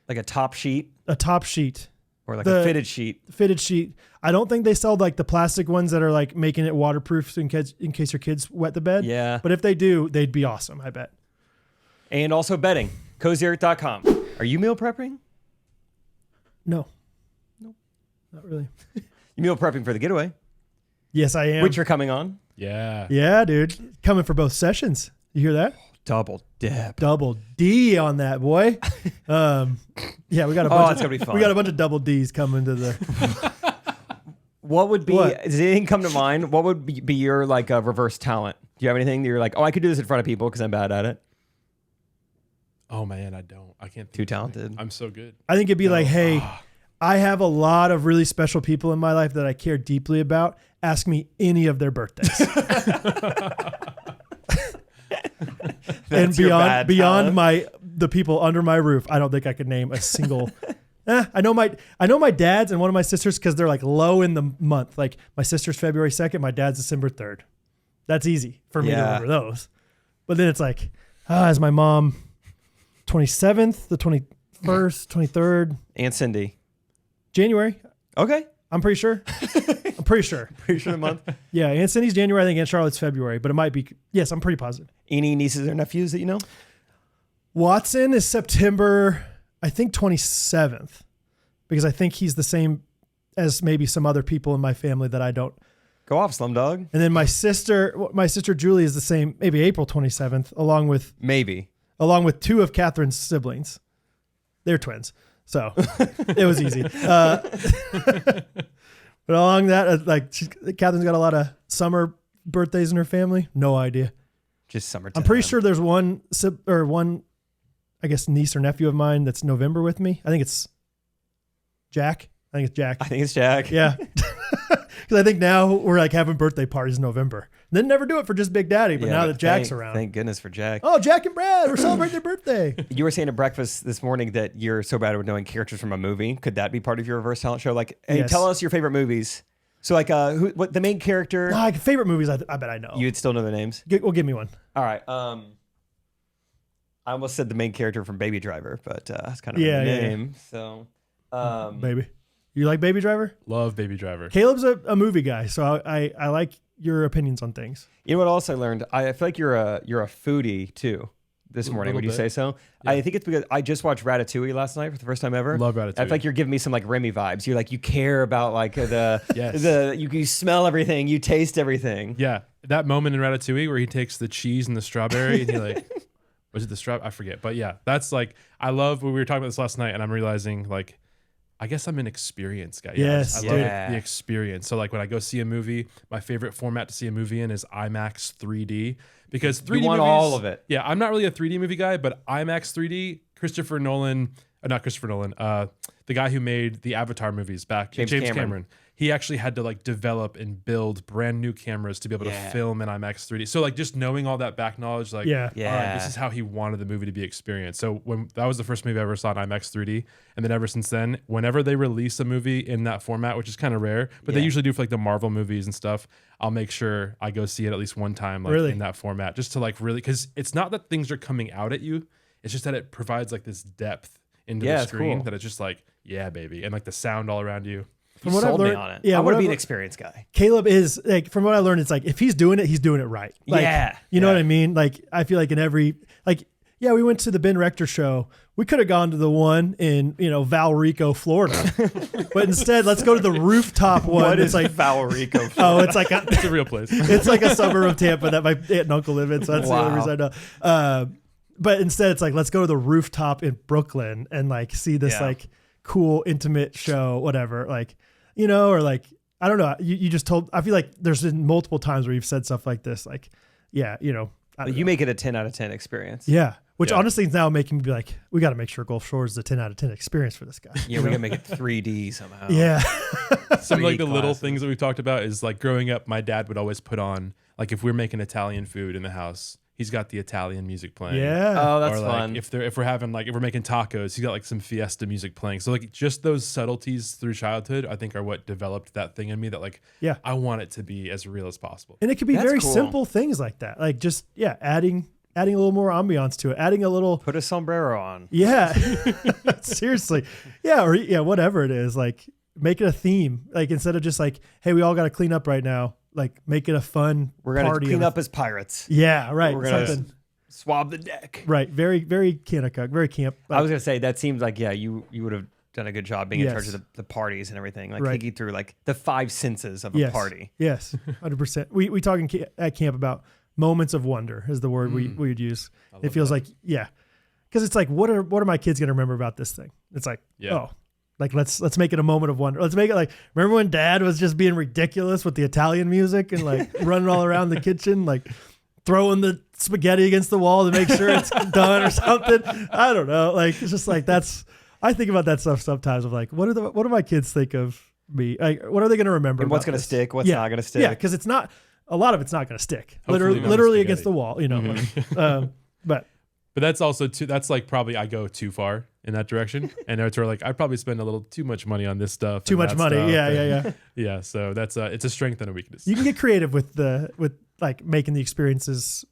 Like a top sheet. A top sheet. Or like a fitted sheet. Fitted sheet. I don't think they sell like the plastic ones that are like making it waterproof in case your kids wet the bed. Yeah. But if they do, they'd be awesome, I bet. And also bedding. CozyEarth.com. Are you meal prepping? No. Not really. You meal prepping for the getaway. Yes, I am. Which you're coming on. Yeah. Yeah, dude. Coming for both sessions. You hear that? Double dip. Double D on that, boy. Yeah, we got a bunch. It's gonna be fun. We got a bunch of double D's coming to the. What would be? Does anything come to mind? What would be your like reverse talent? Do you have anything that you're like, oh, I could do this in front of people because I'm bad at it? Oh man, I don't. I can't. Too talented. I'm so good. I think it'd be like, hey, I have a lot of really special people in my life that I care deeply about. Ask me any of their birthdays. And beyond the people under my roof, I don't think I could name a single. I know my dad's and one of my sisters because they're like low in the month. Like my sister's February 2nd, my dad's December 3rd. That's easy for me to remember those. But then it's like, is my mom 27th, the 21st, 23rd, Aunt Cindy. January. Okay. I'm pretty sure. Pretty sure the month. Yeah, Aunt Cindy's January, I think Aunt Charlotte's February, but it might be. Yes, I'm pretty positive. Any nieces or nephews that you know? Watson is September, I think 27th, because I think he's the same as maybe some other people in my family that I don't. Go off, Slumdog. And then my sister Julie is the same, maybe April 27th, along with two of Catherine's siblings. They're twins, so it was easy. But along that, Catherine's got a lot of summer birthdays in her family. No idea. Just summertime. I'm pretty sure there's one, I guess, niece or nephew of mine that's November with me. I think it's Jack. I think it's Jack. Yeah. Because I think now we're like having birthday parties in November. Then never do it for just Big Daddy, but now that Jack's around. Thank goodness for Jack. Oh, Jack and Brad, we're celebrating their birthday. You were saying at breakfast this morning that you're so bad at knowing characters from a movie. Could that be part of your reverse talent show? Like, hey, tell us your favorite movies. So like, what the main character? Favorite movies, I bet I know. You'd still know the names? Well, give me one. All right. I almost said the main character from Baby Driver, but that's kind of a name. Yeah. So, Baby. You like Baby Driver? Love Baby Driver. Caleb's a movie guy, so I like your opinions on things. You know what else I learned? I feel like you're a foodie too. This morning, would you say so? Yeah. I think it's because I just watched Ratatouille last night for the first time ever. Love Ratatouille. I feel like you're giving me some like Remy vibes. You're like, you care about like you smell everything, you taste everything. Yeah, that moment in Ratatouille where he takes the cheese and the strawberry and he like, was it the straw? I forget. But yeah, that's like, I love when we were talking about this last night and I'm realizing like, I guess I'm an experience guy. Yes, I love the experience. So like when I go see a movie, my favorite format to see a movie in is IMAX 3D because 3D you want movies, all of it. Yeah, I'm not really a 3D movie guy, but IMAX 3D, the guy who made the Avatar movies back, James Cameron. He actually had to like develop and build brand new cameras to be able to film in IMAX 3D. So like just knowing all that back knowledge, like, all right, this is how he wanted the movie to be experienced. So when that was the first movie I ever saw in IMAX 3D. And then ever since then, whenever they release a movie in that format, which is kind of rare, but they usually do for like the Marvel movies and stuff, I'll make sure I go see it at least one time like in that format just to like really, because it's not that things are coming out at you. It's just that it provides like this depth into the screen that it's just like, yeah, baby. And like the sound all around you. From what I've learned, me on it. Yeah, I want to be an experienced guy. Caleb is like, from what I learned, it's like if he's doing it right. Like, you know what I mean? Like I feel like in every we went to the Ben Rector show. We could have gone to the one in Valrico, Florida, but instead let's go to the rooftop one. What is like Valrico? Oh, it's like it's a real place. It's like a suburb of Tampa that my aunt and uncle live in. So that's the only reason I know. But instead, it's like let's go to the rooftop in Brooklyn and like see this like cool intimate show, whatever. Like. Or like, I don't know. You just told, I feel like there's been multiple times where you've said stuff like this. Like, you make it a 10 out of 10 experience. Yeah. Which honestly is now making me be like, we got to make sure Gulf Shores is a 10 out of 10 experience for this guy. Yeah, we got to make it 3D somehow. Yeah. Some like the little things that we've talked about is like growing up, my dad would always put on, like if we're making Italian food in the house, he's got the Italian music playing. Yeah. Oh, that's or like fun. If we're making tacos, he's got like some Fiesta music playing. So like just those subtleties through childhood, I think are what developed that thing in me that like, I want it to be as real as possible. And it could be very simple things like that. Like just, adding a little more ambiance to it, adding a little. Put a sombrero on. Yeah. Seriously. Yeah. Or whatever it is, like make it a theme. Like instead of just like, hey, we all got to clean up right now. Like make it a fun We're going to clean up as pirates. Yeah, right. We're going to swab the deck. Right. Very, very Kanakuk, very camp. I was going to say, that seems like, you would have done a good job being in charge of the parties and everything. Like thinking through like the 5 senses of a party. Yes, 100%. We talk at camp about moments of wonder is the word we would use. It feels like, because it's like, what are my kids going to remember about this thing? It's like, like let's make it a moment of wonder. Let's make it like, remember when Dad was just being ridiculous with the Italian music and like running all around the kitchen, like throwing the spaghetti against the wall to make sure it's done or something. I don't know. Like it's just like I think about that stuff sometimes of like, what do my kids think of me? Like, what are they going to remember? And what's going to stick? What's not going to stick? Yeah, because it's not a lot of it's not going to stick. Literally against the wall, but that's also that's like probably I go too far in that direction. And it's like I probably spend a little too much money on this stuff. Too much money. Yeah. Yeah. So that's it's a strength and a weakness. You can get creative with like making the experiences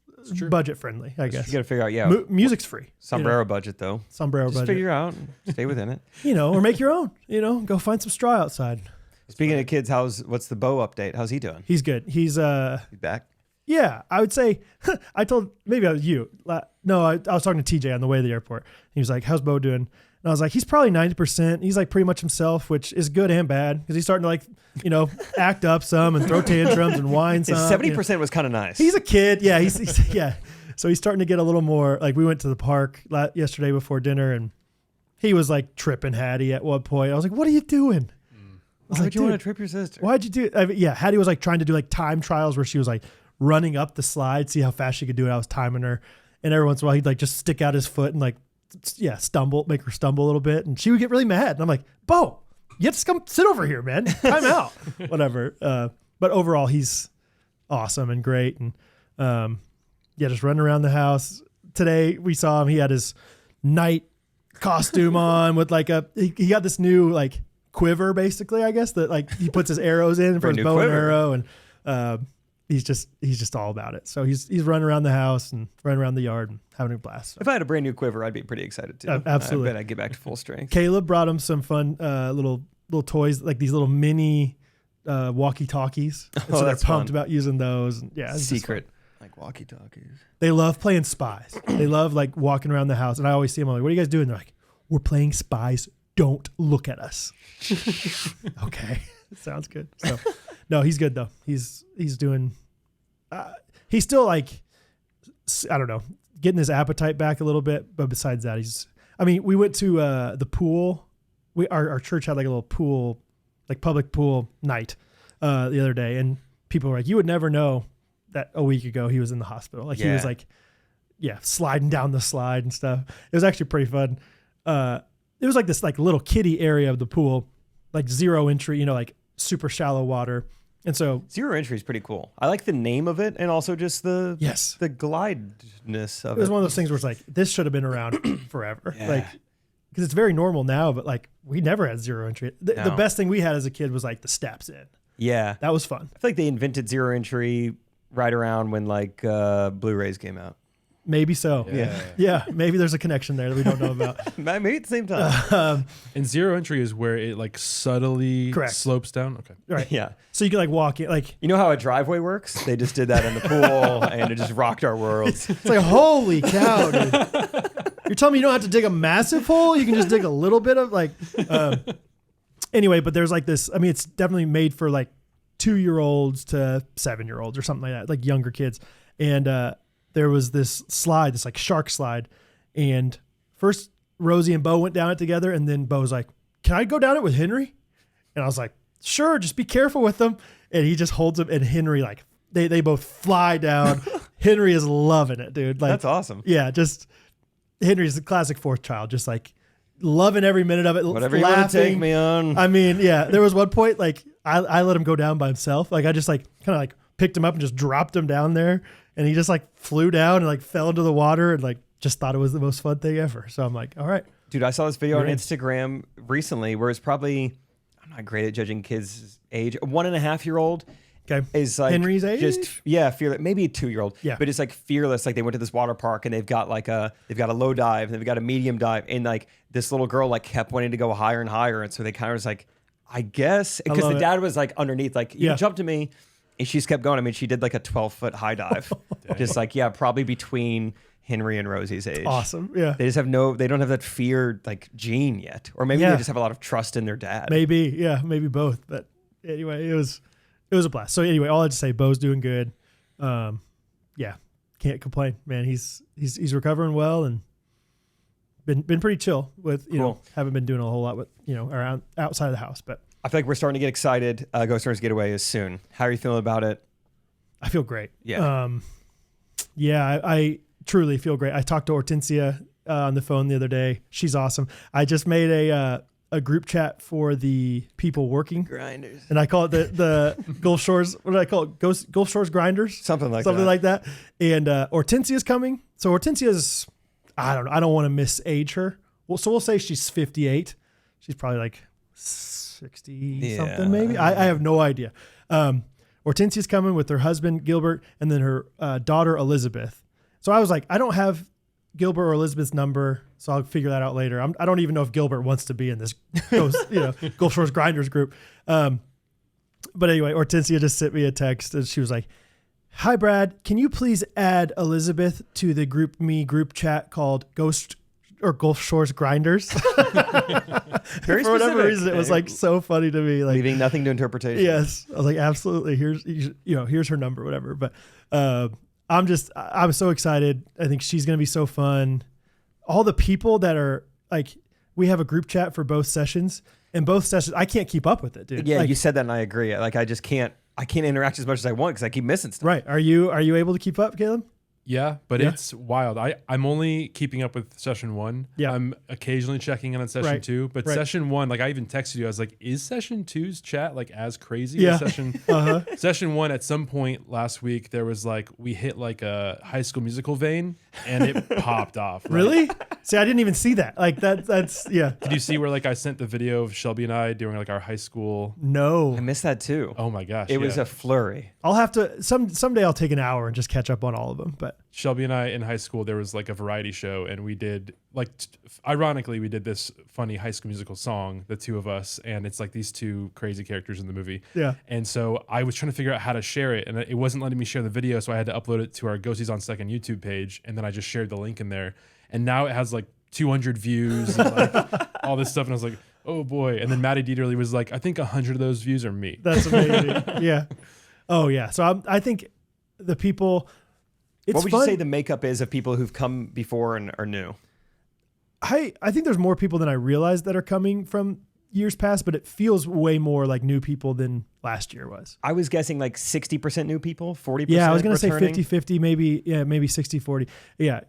budget friendly, I guess. You got to figure out, music's free. Sombrero budget though. Sombrero budget. Just figure out, stay within it. Or make your own, go find some straw outside. Speaking of kids, what's the Bo update? How's he doing? He's good. He's back. Yeah, I would say, maybe I was you. No, I was talking to TJ on the way to the airport. He was like, how's Bo doing? And I was like, he's probably 90%. He's like pretty much himself, which is good and bad because he's starting to like, act up some and throw tantrums and whine some. 70% was kind of nice. He's a kid. Yeah, he's yeah. So he's starting to get a little more, like we went to the park yesterday before dinner and he was like tripping Hattie at one point. I was like, what are you doing? Why would you want to trip your sister? Why'd you do it? Yeah, Hattie was like trying to do like time trials where she was like running up the slide, see how fast she could do it. I was timing her. And every once in a while, he'd like just stick out his foot and like, make her stumble a little bit. And she would get really mad. And I'm like, Bo, you have to come sit over here, man. Time out. Whatever. But overall, he's awesome and great. And just running around the house. Today, we saw him. He had his night costume on with like he got this new like quiver, basically, I guess, that like he puts his arrows in for his bow and arrow. And he's just all about it. So he's running around the house and running around the yard and having a blast. So. If I had a brand new quiver, I'd be pretty excited too. Absolutely. I bet I'd get back to full strength. Caleb brought him some fun little toys, like these little mini walkie-talkies. So they're pumped about using those. And, yeah, secret like walkie-talkies. They love playing spies. They love like walking around the house. And I always see them. I'm like, what are you guys doing? They're like, we're playing spies. Don't look at us. Okay, sounds good. So, no, he's good though. He's doing. He's still like, I don't know, getting his appetite back a little bit. But besides that, we went to the pool. Our church had like a little pool, like public pool night the other day, and people were like, you would never know that a week ago he was in the hospital. Like he was like, sliding down the slide and stuff. It was actually pretty fun. It was like this like little kiddie area of the pool, like zero entry, like super shallow water. And so zero entry is pretty cool. I like the name of it and also just the glideness of it. It was one of those things where it's like, this should have been around forever. Yeah. Like, because it's very normal now, but like we never had zero entry. The best thing we had as a kid was like the steps in. Yeah. That was fun. I feel like they invented zero entry right around when like Blu-rays came out. Maybe so. Yeah. Maybe there's a connection there that we don't know about. Maybe at the same time. And zero entry is where it like subtly slopes down. Okay. Right. Yeah. So you can like walk in, like, you know how a driveway works? They just did that in the pool and it just rocked our worlds. It's like, holy cow, dude. You're telling me you don't have to dig a massive hole? You can just dig a little bit of like, anyway, but there's like this, it's definitely made for like 2-year-olds to 7-year-olds or something like that, like younger kids. And, there was this slide, this like shark slide. And first Rosie and Bo went down it together. And then Bo was like, can I go down it with Henry? And I was like, sure, just be careful with them. And he just holds him. And Henry, like they both fly down. Henry is loving it, dude. Like, that's awesome. Yeah. Just Henry's the classic fourth child. Just like loving every minute of it. Whatever laughing. You want to take me on. There was one point, like I let him go down by himself. Like I just like kind of like picked him up and just dropped him down there. And he just like flew down and like fell into the water and like just thought it was the most fun thing ever. So I'm like, all right. Dude, I saw this video on Instagram recently where it's probably, I'm not great at judging kids' age. A 1.5-year-old is like Henry's age? Just fearless. Maybe a 2-year-old. Yeah. But it's like fearless. Like they went to this water park and they've got a low dive and they've got a medium dive. And like this little girl like kept wanting to go higher and higher. And so they kind of was like, I guess, because the dad was like underneath, like, you can jump to me. And she just kept going. She did like a 12-foot high dive. Just like, probably between Henry and Rosie's age. Awesome. Yeah. They just have they don't have that fear like gene yet. Or maybe they just have a lot of trust in their dad. Maybe. Yeah. Maybe both. But anyway, it was a blast. So anyway, all I had to say, Bo's doing good. Can't complain, man. He's recovering well and been pretty chill with, haven't been doing a whole lot with, around outside of the house, but I feel like we're starting to get excited. Ghostrunners Getaway is soon. How are you feeling about it? I feel great. Yeah. I truly feel great. I talked to Hortensia on the phone the other day. She's awesome. I just made a group chat for the people working grinders, and I call it the Gulf Shores. What did I call it? Gulf Shores grinders. Something like that. And Hortensia's coming. So Hortensia's, I don't know. I don't want to misage her. Well, so we'll say she's 58. She's probably like 60 something maybe. I have no idea. Hortensia's coming with her husband Gilbert and then her daughter Elizabeth. So I was like, I don't have Gilbert or Elizabeth's number, so I'll figure that out later. I don't even know if Gilbert wants to be in this Gulf Shores Grinders group. But anyway, Hortensia just sent me a text and she was like, "Hi, Brad. Can you please add Elizabeth to the group chat called Gulf Shores Grinders?" Very For whatever specific. reason, it was like so funny to me. Like, Leaving nothing to interpretation. yes, I was like, absolutely. Here's her number, whatever. But I'm so excited. I think she's gonna be so fun. All the people that are like, we have a group chat for both sessions, and both sessions I can't keep up with it, dude. Yeah, like, you said that, and I agree. Like, I just can't. I can't interact as much as I want because I keep missing stuff. right. Are you able to keep up, Caleb? Yeah, but Yeah. it's wild. I'm only keeping up with session 1. Yeah. I'm occasionally checking in on session Right. 2, but Right. session 1, like I even texted you. I was like, "Is session 2's chat like as crazy Yeah. as session?" Session 1 at some point last week there was like we hit like a High School Musical vein and it popped off. Right? Really? See, I didn't even see that. Like that's yeah. Did you see where like I sent the video of Shelby and I doing like our high school? No. I missed that too. Oh my gosh, It was yeah. a flurry. I'll have to someday I'll take an hour and just catch up on all of them. But Shelby and I in high school, there was like a variety show, and we did like, ironically, we did this funny High School Musical song, the two of us, and it's like these two crazy characters in the movie. yeah. And so I was trying to figure out how to share it, and it wasn't letting me share the video, so I had to upload it to our Ghosties on Second YouTube page, and then I just shared the link in there, and now it has like 200 views and like all this stuff, and I was like, oh boy. And then Maddie Dieterle was like, I think 100 of those views are me. That's amazing. Yeah. Oh yeah. So I think the people. It's What would fun. you say the makeup is of people who've come before and are new? I think there's more people than I realize that are coming from years past, but it feels way more like new people than last year was. I was guessing like 60% new people, 40% Yeah, I was going to say returning. 50-50, maybe 60-40. Yeah.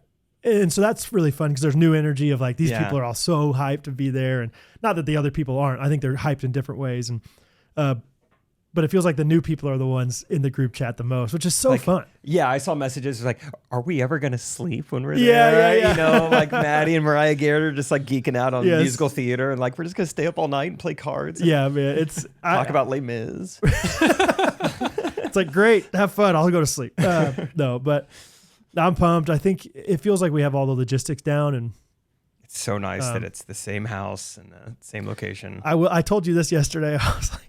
And so that's really fun because there's new energy of like these Yeah. people are all so hyped to be there, and not that the other people aren't. I think they're hyped in different ways, and but it feels like the new people are the ones in the group chat the most, which is so Like, fun. Yeah, I saw messages like, "Are we ever gonna sleep when we're Yeah, there?" yeah, You know, like Maddie and Mariah Garrett are just like geeking out on Yes. musical theater, and like we're just gonna stay up all night and play cards. And Yeah, man, it's talk about Les Mis. It's like, great, have fun. I'll go to sleep. No, but I'm pumped. I think it feels like we have all the logistics down, and It's so nice that it's the same house and the same location. I told you this yesterday. I was like,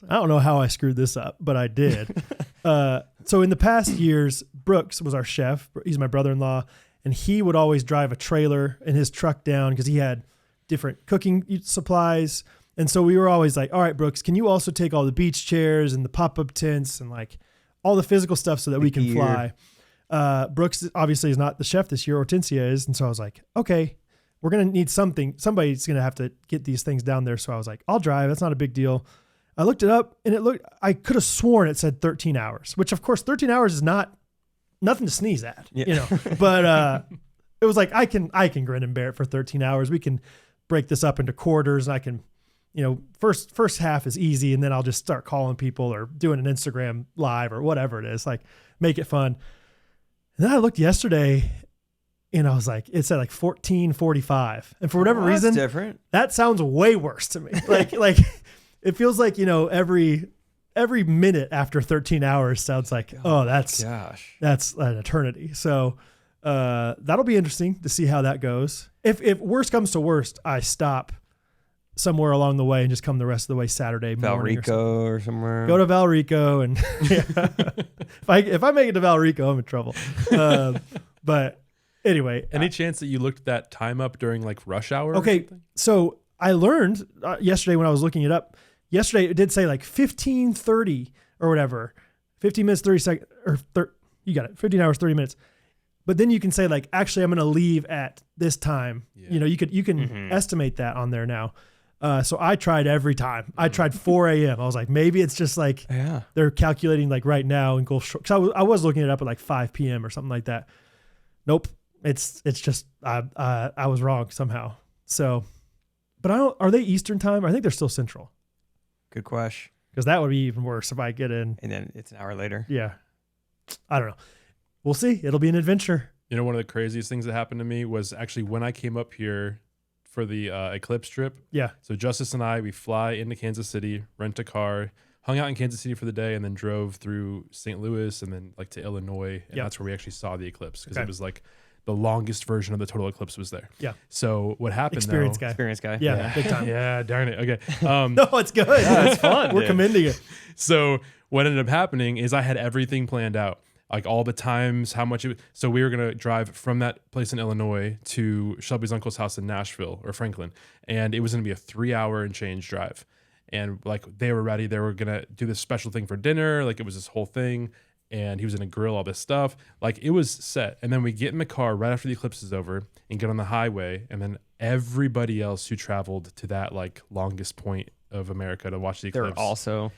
I don't know how I screwed this up, but I did. So in the past years, Brooks was our chef. He's my brother-in-law, and he would always drive a trailer in his truck down because he had different cooking supplies. And so we were always like, all right, Brooks, can you also take all the beach chairs and the pop-up tents and like all the physical stuff so that we can gear. fly? Brooks obviously is not the chef this year. Hortensia is. And so I was like, okay, we're going to need something. Somebody's going to have to get these things down there. So I was like, I'll drive. That's not a big deal. I looked it up and I could have sworn it said 13 hours, which of course 13 hours is nothing to sneeze at, Yeah. you know, but it was like, I can grin and bear it for 13 hours. We can break this up into quarters, and I can, you know, first half is easy, and then I'll just start calling people or doing an Instagram live or whatever it is, like make it fun. And then I looked yesterday and I was like, it said like 14:45. And for whatever Well, that's reason, different. that sounds way worse to me. Like it feels like, you know, every minute after 13 hours sounds like, that's an eternity. So that'll be interesting to see how that goes. If worst comes to worst, I stop somewhere along the way and just come the rest of the way Saturday morning. Valrico or somewhere. Go to Valrico, and if I make it to Valrico, I'm in trouble. But anyway, Any chance that you looked that time up during like rush hour? or okay. something? So I learned yesterday when I was looking it up. Yesterday it did say like 15:30 or whatever, 15 minutes 30 seconds, or you got it, 15 hours 30 minutes. But then you can say like, actually, I'm going to leave at this time. Yeah. You know, you can estimate that on there now. So I tried every time. I tried 4 a.m. I was like, maybe it's just like they're calculating like right now in Gulf Shore. Because I was looking it up at like 5 p.m. or something like that. Nope. It's just I was wrong somehow. So, but are they Eastern time? I think they're still Central. Good question. Because that would be even worse if I get in. And then it's an hour later. Yeah. I don't know. We'll see. It'll be an adventure. You know, one of the craziest things that happened to me was actually when I came up here for the Eclipse Trip. Yeah. So Justice and I, we fly into Kansas City, rent a car, hung out in Kansas City for the day, and then drove through St. Louis and then like to Illinois. And that's where we actually saw the eclipse because it was like the longest version of the total eclipse was there. Yeah. So what happened? Experience though, guy. Experience guy. Yeah, big time. Yeah, darn it. Okay. No, it's good. Yeah, it's fun. We're dude. commending it. So what ended up happening is I had everything planned out, like all the times, how much it. So we were gonna drive from that place in Illinois to Shelby's uncle's house in Nashville or Franklin, and it was gonna be a 3-hour and change drive. And like they were ready, they were gonna do this special thing for dinner. Like it was this whole thing, and he was gonna grill all this stuff. Like it was set. And then we get in the car right after the eclipse is over and get on the highway, and then everybody else who traveled to that like longest point of America to watch the eclipse. They're also.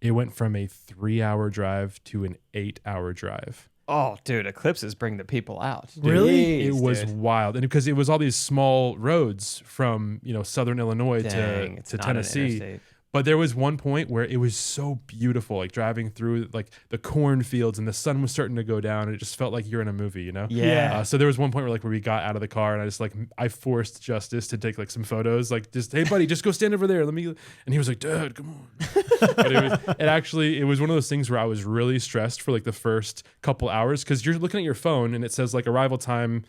It went from a 3-hour drive to an 8-hour drive. Oh, dude, eclipses bring the people out. Dude. Really? It was dude. wild, and because it was all these small roads from southern Illinois Dang, it's to not an Tennessee. interstate. But there was one point where it was so beautiful, like driving through like the cornfields, and the sun was starting to go down, and it just felt like you're in a movie, Yeah. So there was one point where we got out of the car, and I forced Justice to take like some photos, like just, hey buddy, just go stand over there, let me. And he was like, dude, come on. But it was one of those things where I was really stressed for like the first couple hours, because you're looking at your phone and it says like arrival time,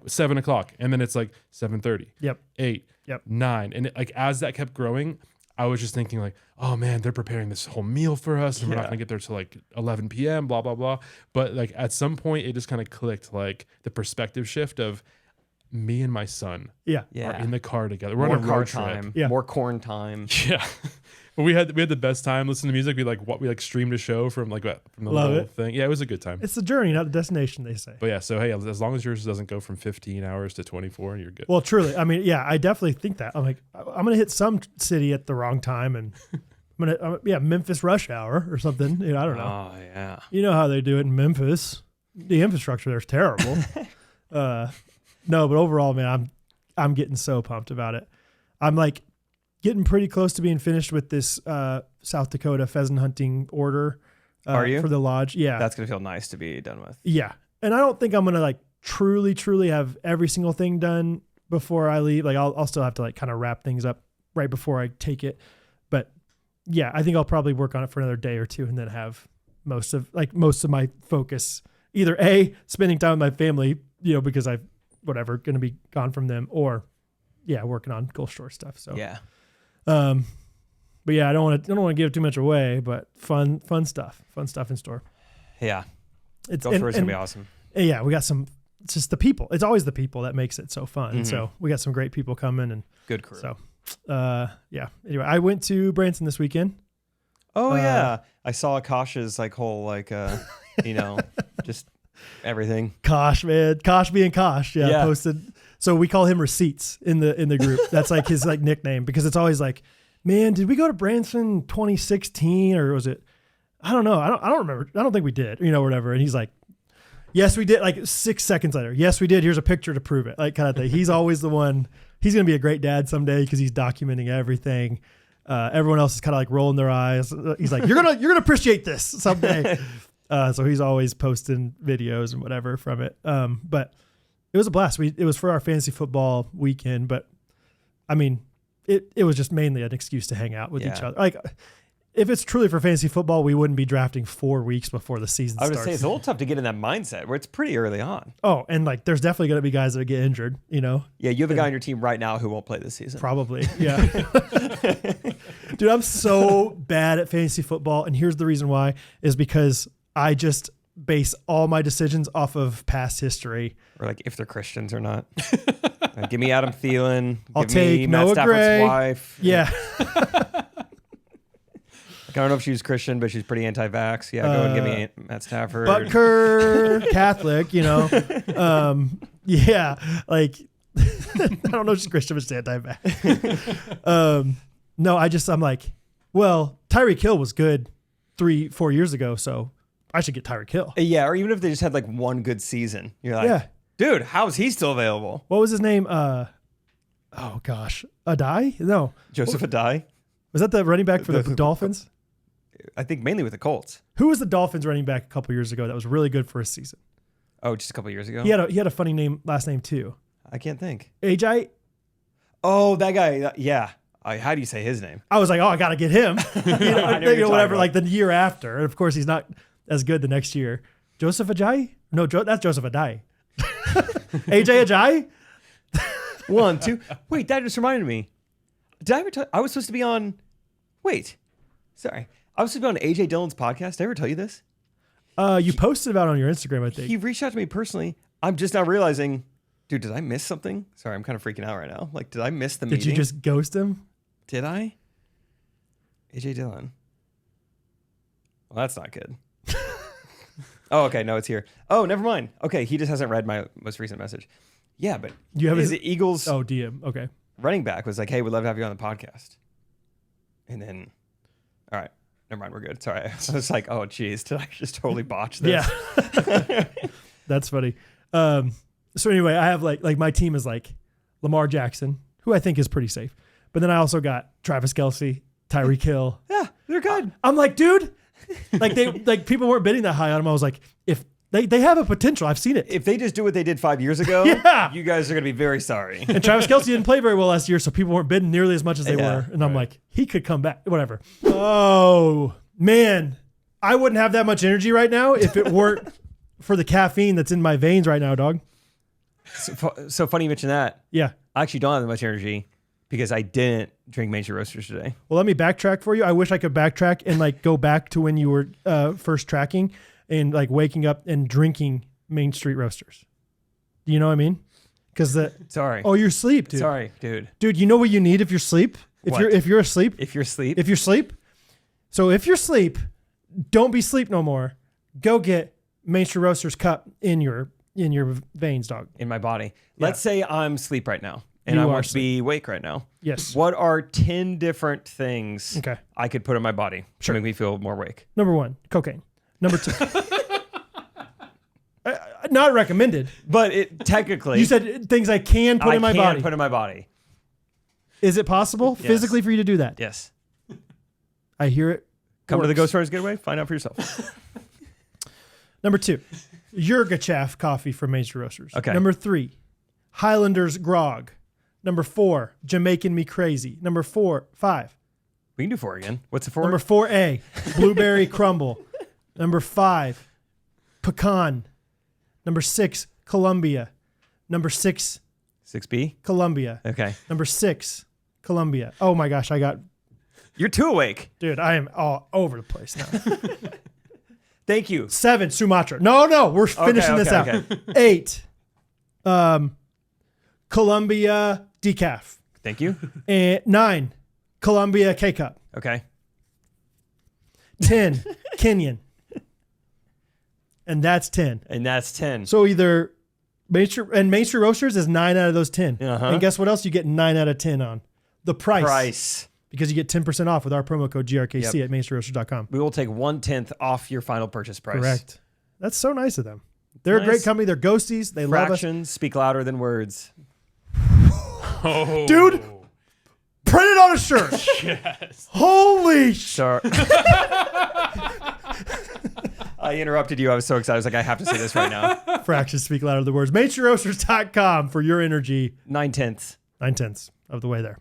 7 o'clock, and then it's like 7:30, 8, 9, and like as that kept growing, I was just thinking like, oh man, they're preparing this whole meal for us, and we're not gonna get there till like 11 p.m. blah blah blah. But like at some point, it just kind of clicked, like the perspective shift of me and my son are in the car together. We're More on a car road trip. time. Yeah. More corn time. Yeah. But we had the best time listening to music. We streamed a show from the Love whole it. thing. Yeah, it was a good time. It's the journey, not the destination, they say. But yeah, so hey, as long as yours doesn't go from 15 hours to 24, you're good. Well, truly. I mean, yeah, I definitely think that. I'm like, I'm going to hit some city at the wrong time, and Memphis rush hour or something. I don't know. Oh, yeah. You know how they do it in Memphis. The infrastructure there's terrible. No, but overall, man, I'm getting so pumped about it. I'm like getting pretty close to being finished with this South Dakota pheasant hunting order. Are you? For the lodge? Yeah. That's going to feel nice to be done with. Yeah. And I don't think I'm going to like truly have every single thing done before I leave. Like I'll still have to like kind of wrap things up right before I take it. But yeah, I think I'll probably work on it for another day or two and then have most of my focus either spending time with my family, because I've going to be gone from them, or working on Ghost Store stuff. So yeah. But yeah, I don't want to give too much away, but fun stuff in store. Yeah. It's Ghost Store is going to be awesome. Yeah, we got some. It's just the people. It's always the people that makes it so fun. Mm-hmm. So we got some great people coming, and good crew. So, Anyway, I went to Branson this weekend. Oh yeah, I saw Kosh's like whole just everything. Kosh, man, Kosh being Kosh. Yeah, posted. So we call him Receipts in the group. That's like his like nickname, because it's always like, man, did we go to Branson 2016 or was it? I don't know. I don't remember. I don't think we did. Whatever. And he's like, yes, we did. Like 6 seconds later, yes, we did. Here's a picture to prove it. Like kind of thing. He's always the one. He's gonna be a great dad someday because he's documenting everything. Everyone else is kind of like rolling their eyes. He's like, you're gonna appreciate this someday. So he's always posting videos and whatever from it. But it was a blast. It was for our fantasy football weekend, but I mean, it was just mainly an excuse to hang out with each other. Like, if it's truly for fantasy football, we wouldn't be drafting 4 weeks before the season starts. I would say it's a little tough to get in that mindset where it's pretty early on. Oh, and like there's definitely going to be guys that get injured, Yeah, you have a guy on your team right now who won't play this season. Probably, yeah. Dude, I'm so bad at fantasy football, and here's the reason why, is because I just base all my decisions off of past history. Or like if they're Christians or not. Give me Adam Thielen. I'll give take me Noah Matt Stafford's Gray. wife. Yeah. I don't know if she was Christian, but she's pretty anti-vax. Yeah, go and give me Matt Stafford. Butker, Catholic, yeah, like I don't know if she's Christian, but she's anti-vax. No, I'm like, well, Tyreek Hill was good 3-4 years ago, so I should get Tyreek Hill. Yeah, or even if they just had like one good season, you're like, dude, how is he still available? What was his name? Oh gosh, Adai? No, Joseph Adai. Was that the running back for the Dolphins? I think mainly with the Colts. Who was the Dolphins running back a couple years ago that was really good for a season? Oh, just a couple years ago? He had a funny last name too. I can't think. Ajay? Oh, that guy. Yeah. How do you say his name? I was like, I got to get him. Whatever, about. like the year after. And of course, he's not as good the next year. Joseph Ajayi? No, that's Joseph Adai. AJ Ajayi? 1, 2. Wait, that just reminded me. Did I ever tell? I was supposed to be on. Wait, sorry. I was supposed to be on AJ Dillon's podcast. Did I ever tell you this? You posted about it on your Instagram, I think. He reached out to me personally. I'm just now realizing, dude, did I miss something? Sorry, I'm kind of freaking out right now. Like, did I miss the meeting? Did you just ghost him? Did I? AJ Dillon. Well, that's not good. Oh, okay. No, it's here. Oh, never mind. Okay, he just hasn't read my most recent message. Yeah, but You have his Eagles DM. Okay. running back was like, hey, we'd love to have you on the podcast. And then, all right, never mind. We're good. Sorry. I was like, oh, geez, did I just totally botch this? Yeah. That's funny. So anyway, I have like my team is like Lamar Jackson, who I think is pretty safe. But then I also got Travis Kelce, Tyreek Hill. Yeah, they're good. I'm like, dude, like people weren't bidding that high on him. I was like, if they have a potential, I've seen it. If they just do what they did 5 years ago, Yeah. you guys are going to be very sorry. And Travis Kelce didn't play very well last year, so people weren't bidding nearly as much as they Yeah, were. And I'm like, he could come back, whatever. Oh, man. I wouldn't have that much energy right now if it weren't for the caffeine that's in my veins right now, dog. So funny you mention that. Yeah. I actually don't have that much energy because I didn't drink Main Street Roasters today. Well, let me backtrack for you. I wish I could backtrack and like go back to when you were first tracking and like waking up and drinking Main Street Roasters. Do you know what I mean? Because Sorry. oh, you're asleep, dude. Sorry, dude. Dude, you know what you need if you're asleep? What? If you're asleep? If you're asleep. If you're asleep. So if you're asleep, don't be asleep no more. Go get Main Street Roasters cup in your veins, dog. In my body. Yeah. Let's say I'm asleep right now and You I are want to be awake right now. Yes. What are 10 different things Okay. I could put in my body to make me feel more awake? Number 1, cocaine. Number 2. Not recommended. But it technically You said things I can put in my body. put in my body. Is it possible Yes. physically for you to do that? Yes. I hear it. Come to the works. Ghostrunners Getaway. Find out for yourself. Number 2, Yurgachaff coffee from Main Street Roasters. Okay. Number 3, Highlanders grog. Number 4, Jamaican Me Crazy. Number 5. We can do 4 again. What's the 4? Number 4A, Blueberry Crumble. Number 5, Pecan. Number 6, Columbia. Number 6, 6B? Columbia. Okay. Number 6, Columbia. Oh my gosh, You're too awake. dude, I am all over the place now. Thank you. 7, Sumatra. No, we're finishing this out. Okay. 8, Columbia Decaf. Thank you. And 9, Columbia K-Cup. Okay. 10, Kenyan. And that's 10. And that's 10. So either Main Street Roasters is 9 out of those 10. Uh-huh. And guess what else you get 9 out of 10 on? The price. Because you get 10% off with our promo code GRKC at mainstreetroasters.com. We will take 1/10 off your final purchase price. Correct. That's so nice of them. They're a great company. They're ghosties. They love us. Fractions speak louder than words. Oh. Dude, print it on a shirt. Yes. Holy Sorry. I interrupted you. I was so excited. I was like, I have to say this right now. Fractions speak louder than words. MainStreetRoasters.com for your energy. 9/10. 9/10 of the way there.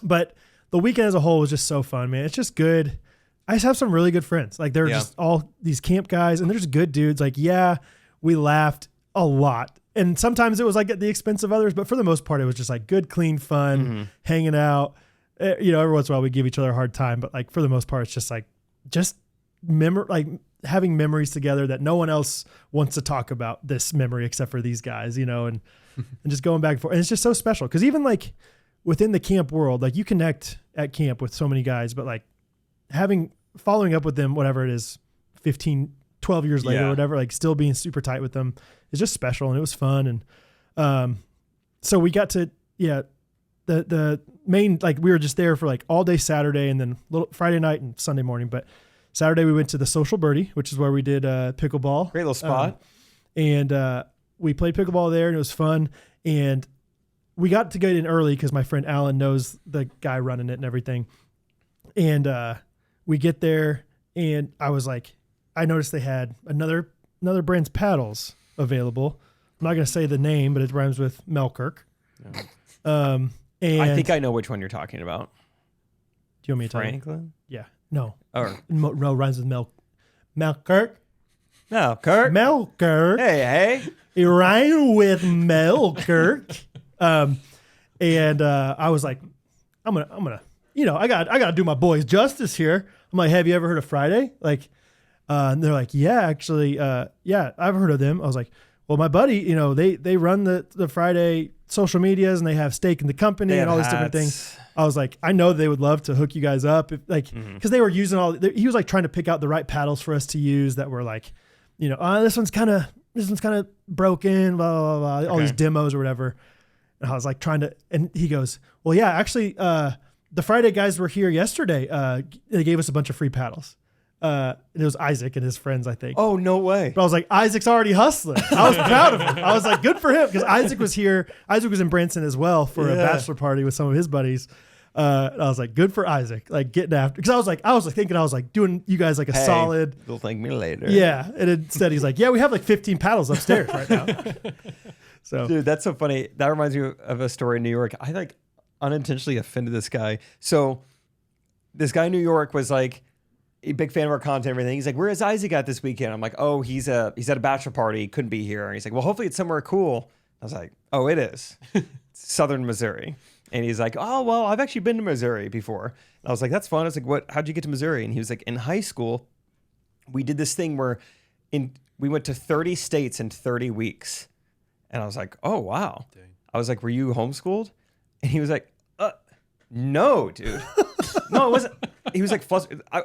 But the weekend as a whole was just so fun, man. It's just good. I just have some really good friends. Like they're just all these camp guys, and they're just good dudes. Like, yeah, we laughed a lot. And sometimes it was like at the expense of others, but for the most part, it was just like good, clean fun, hanging out. You know, every once in a while we give each other a hard time, but like for the most part, it's just like, having memories together that no one else wants to talk about this memory except for these guys, you know, and just going back and forth. And it's just so special. Cause even like within the camp world, like you connect at camp with so many guys, but like following up with them, whatever it is, 15, 12 years later or whatever, like still being super tight with them is just special. And it was fun. And, so we got to, the main, like we were just there for like all day Saturday and then little Friday night and Sunday morning. But Saturday we went to the Social Birdie, which is where we did Pickle Ball. Great little spot. And we played pickleball there and it was fun. And we got to get in early because my friend Alan knows the guy running it and everything. And we get there and I was like, I noticed they had another brand's paddles available. I'm not going to say the name, but it rhymes with Melkirk. No. And I think I know which one you're talking about. Do you want me to tell you? Franklin? Yeah. No. Or No, rhymes with Melkirk. No, Kirk. Mel Kirk. Hey. Ryan with Mel Kirk. And I was like, I'm gonna, I gotta do my boys justice here. I'm like, have you ever heard of Friday? Like, and they're like, yeah, actually, yeah, I've heard of them. I was like, well, my buddy, they run the Friday social medias and they have stake in the company and all these different things. I was like, I know they would love to hook you guys up, because they were using he was like trying to pick out the right paddles for us to use that were like, this one's kind of broken, blah, blah, blah, all these demos or whatever. And I was like and he goes, well, yeah, actually, the Friday guys were here yesterday. They gave us a bunch of free paddles. It was Isaac and his friends, I think. Oh, no way. But I was like, Isaac's already hustling. I was proud of him. I was like, good for him. Because Isaac was here. Isaac was in Branson as well for a bachelor party with some of his buddies. And I was like, good for Isaac, like getting after. Because I was thinking doing you guys like a solid. You'll thank me later. Yeah. And instead he's like, yeah, we have like 15 paddles upstairs right now. So, dude, that's so funny. That reminds me of a story in New York. I like unintentionally offended this guy. So this guy in New York was like a big fan of our content and everything. He's like, where is Isaac at this weekend? I'm like, oh, he's at a bachelor party. Couldn't be here. And he's like, well, hopefully it's somewhere cool. I was like, oh, it is. Southern Missouri. And he's like, oh, well, I've actually been to Missouri before. And I was like, that's fun. I was like, how'd you get to Missouri? And he was like, in high school, we did this thing where we went to 30 states in 30 weeks. And I was like, oh, wow. Dang. I was like, were you homeschooled? And he was like, no, dude. No, it wasn't. He was like, flustered. I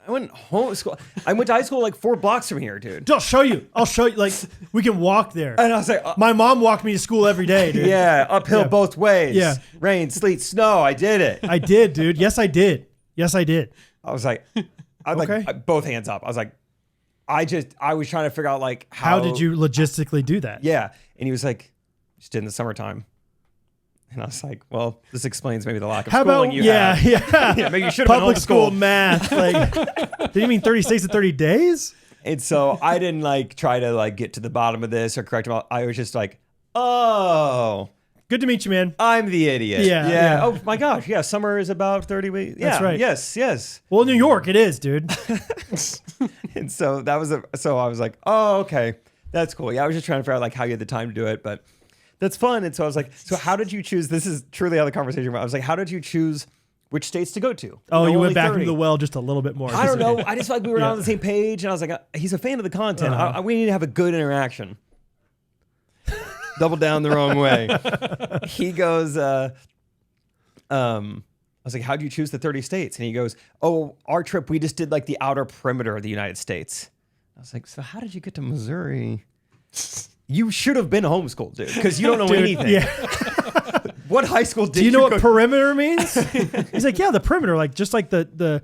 went homeschool. I went to high school like 4 blocks from here, dude. I'll show you. Like, we can walk there. And I was like, my mom walked me to school every day, dude. Yeah, uphill both ways. Yeah. Rain, sleet, snow. I did it. I did, dude. Yes, I did. I was like, like both hands up. I was like, I was trying to figure out like how did you logistically do that? Yeah. And he was like, just did in the summertime. And I was like, well, this explains maybe the lack of schooling you had. Yeah, maybe you should have public school math. Like, did you mean 30 states in 30 days? And so I didn't like try to like get to the bottom of this or correct him. I was just like, oh, good to meet you, man. I'm the idiot. Yeah. Oh my gosh. Yeah. Summer is about 30 weeks. Yeah, that's right. Yes. Well, New York, it is, dude. And so so I was like, oh, okay, that's cool. Yeah. I was just trying to figure out like how you had the time to do it, but that's fun. And so I was like, so how did you choose? This is truly how the conversation went. I was like, how did you choose which states to go to? Oh, you went back into the well just a little bit more. I don't know. I just felt like we were not on the same page. And I was like, he's a fan of the content. We need to have a good interaction. Double down the wrong way. He goes, I was like, how'd you choose the 30 states? And he goes, oh, our trip, we just did like the outer perimeter of the United States. I was like, so how did you get to Missouri? You should have been homeschooled, dude, because you don't know anything. Yeah. What high school did you know what perimeter means? He's like, yeah, the perimeter, like just like the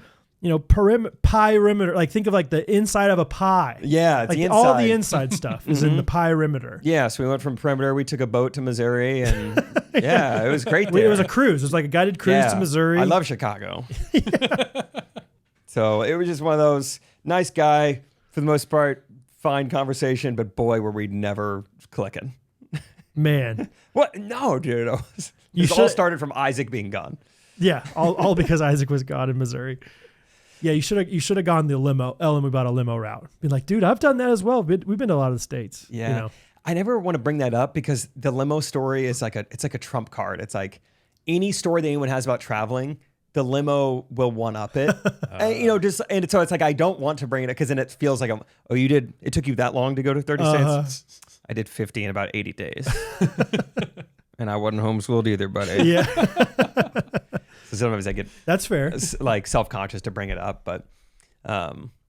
perimeter, like think of like the inside of a pie. Yeah, like all the inside stuff is in the perimeter. Yeah, so we went from perimeter. We took a boat to Missouri, and yeah, it was great there. It was a cruise. It was like a guided cruise to Missouri. I love Chicago. So it was just one of those nice guy for the most part. Fine conversation, but boy, were we never clicking. Man. What? No, dude. It all started from Isaac being gone. Yeah, all because Isaac was gone in Missouri. Yeah, you should have gone the limo. Ellen, we bought a limo route. Be like, dude, I've done that as well. We've been to a lot of the states. Yeah. I never want to bring that up because the limo story is like it's like a trump card. It's like any story that anyone has about traveling, the limo will one up it. And so it's like, I don't want to bring it because then it feels like, it took you that long to go to 30 states? I did 50 in about 80 days. And I wasn't homeschooled either, buddy. Yeah. So sometimes I get that's fair, like self-conscious to bring it up, but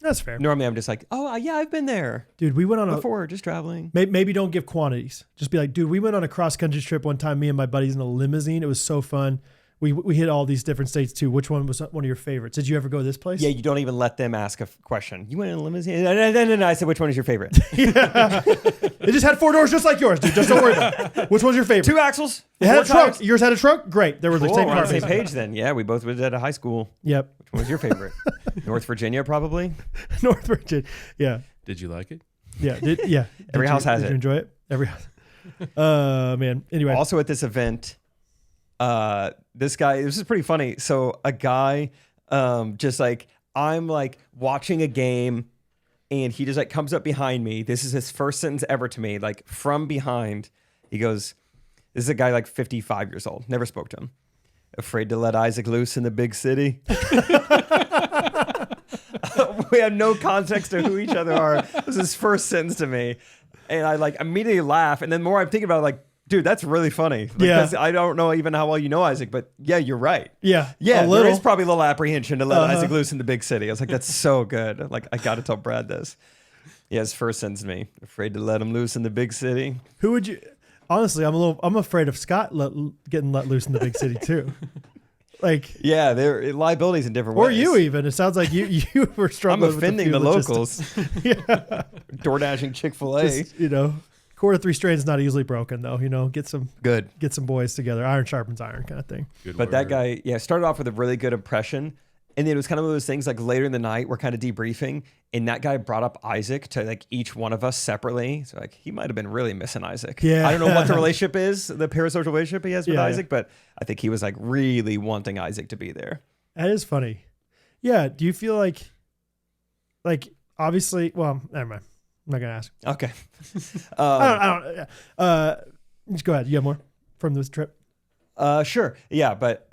that's fair. Normally I'm just like, oh yeah, I've been there. Dude, we went on before, just traveling. Maybe don't give quantities. Just be like, dude, we went on a cross-country trip one time, me and my buddies in a limousine. It was so fun. We hit all these different states too. Which one was one of your favorites? Did you ever go to this place? Yeah, you don't even let them ask a question. You went in a limousine? And I said, which one is your favorite? Yeah. It just had 4 doors just like yours, dude. Just don't worry about it. Which one's your favorite? 2 axles? It had a trunk. Yours had a trunk? Great. There were the same We're on the same page then. Yeah, we both went at a high school. Yep. Which one was your favorite? North Virginia, probably? North Virginia. Yeah. Did you like it? Yeah. Every house has it. Did you enjoy it? Every house. Man. Anyway. Also at this event, this is pretty funny. So a guy, just like, I'm like watching a game And he just like comes up behind me. This is his first sentence ever to me, like from behind. He goes, this is a guy like 55 years old. Never spoke to him. Afraid to let Isaac loose in the big city. We have no context to who each other are. This is his first sentence to me. And I like immediately laugh. And then more I'm thinking about it, like, dude, that's really funny. Because I don't know even how well you know Isaac, but yeah, you're right. Yeah. Yeah, there is probably a little apprehension to let Isaac loose in the big city. I was like, that's so good. Like, I got to tell Brad this. Yeah, his first sentence to me. Afraid to let him loose in the big city. Who would you... Honestly, I'm afraid of Scott getting let loose in the big city too. Like, yeah, there liabilities in different ways. Or you even. It sounds like you were struggling. I'm offending the locals. Yeah, door-dashing Chick-fil-A. Just, quarter 3 strands is not easily broken though. Get some boys together. Iron sharpens iron kind of thing. But that guy, started off with a really good impression. And then it was kind of one of those things like later in the night, we're kind of debriefing, and that guy brought up Isaac to like each one of us separately. So like he might have been really missing Isaac. Yeah. I don't know what the relationship is, the parasocial relationship he has with Isaac, but I think he was like really wanting Isaac to be there. That is funny. Yeah. Do you feel like obviously, well, never mind. I'm not gonna ask. Okay. I don't. Just go ahead. You have more from this trip? Sure. Yeah, but.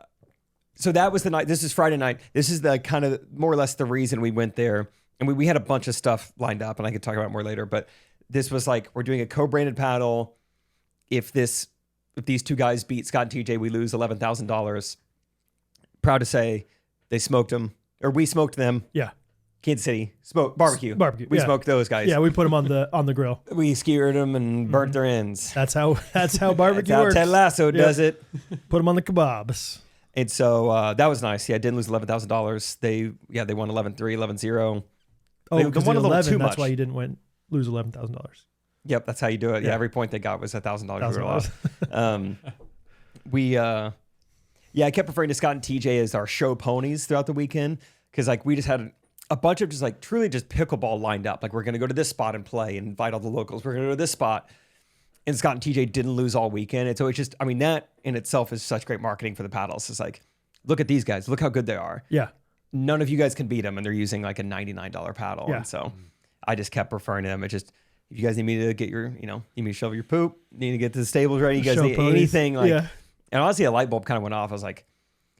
So that was the night. This is Friday night. This is the kind of more or less the reason we went there. And we had a bunch of stuff lined up, and I could talk about it more later. But this was like, we're doing a co-branded paddle. If these two guys beat Scott and TJ, we lose $11,000. Proud to say they smoked them, or we smoked them. Yeah. Kansas City barbecue. We smoked those guys. Yeah, we put them on the grill. We skewered them and burnt their ends. That's how barbecue That's works. how Ted Lasso does it. Put them on the kebabs. And so that was nice. Yeah, didn't lose $11,000. They won 11-3, 11-0. Oh, because won 11. That's why you didn't lose $11,000. Yep, that's how you do it. Yeah, every point they got was $1,000. I kept referring to Scott and TJ as our show ponies throughout the weekend because like we just had a bunch of just like truly just pickleball lined up. Like we're gonna go to this spot and play and invite all the locals. We're gonna go to this spot. And Scott and TJ didn't lose all weekend. And so it's just, I mean, that in itself is such great marketing for the paddles. It's like, look at these guys. Look how good they are. Yeah. None of you guys can beat them. And they're using like a $99 paddle. Yeah. And so I just kept referring to them. It just, if you guys need me to get your, need me to shovel your poop, need to get the stables ready, you guys need anything. Like, and honestly, a light bulb kind of went off. I was like,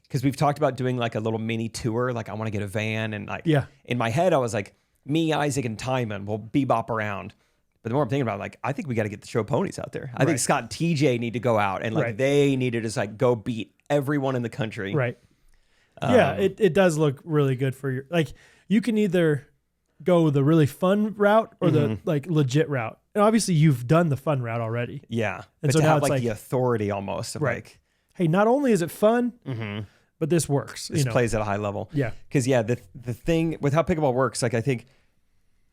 because we've talked about doing like a little mini tour. Like I want to get a van. And like, in my head, I was like, me, Isaac, and Timon will bebop around. But the more I'm thinking about it, like, I think we got to get the show ponies out there. I think Scott and TJ need to go out and like they need to just like go beat everyone in the country. Right. It does look really good for your, like you can either go the really fun route or the like legit route. And obviously you've done the fun route already. Yeah. And but so to now have it's like the authority almost of like, hey, not only is it fun, but this works. This plays at a high level. Yeah. Because the thing with how pickleball works, like I think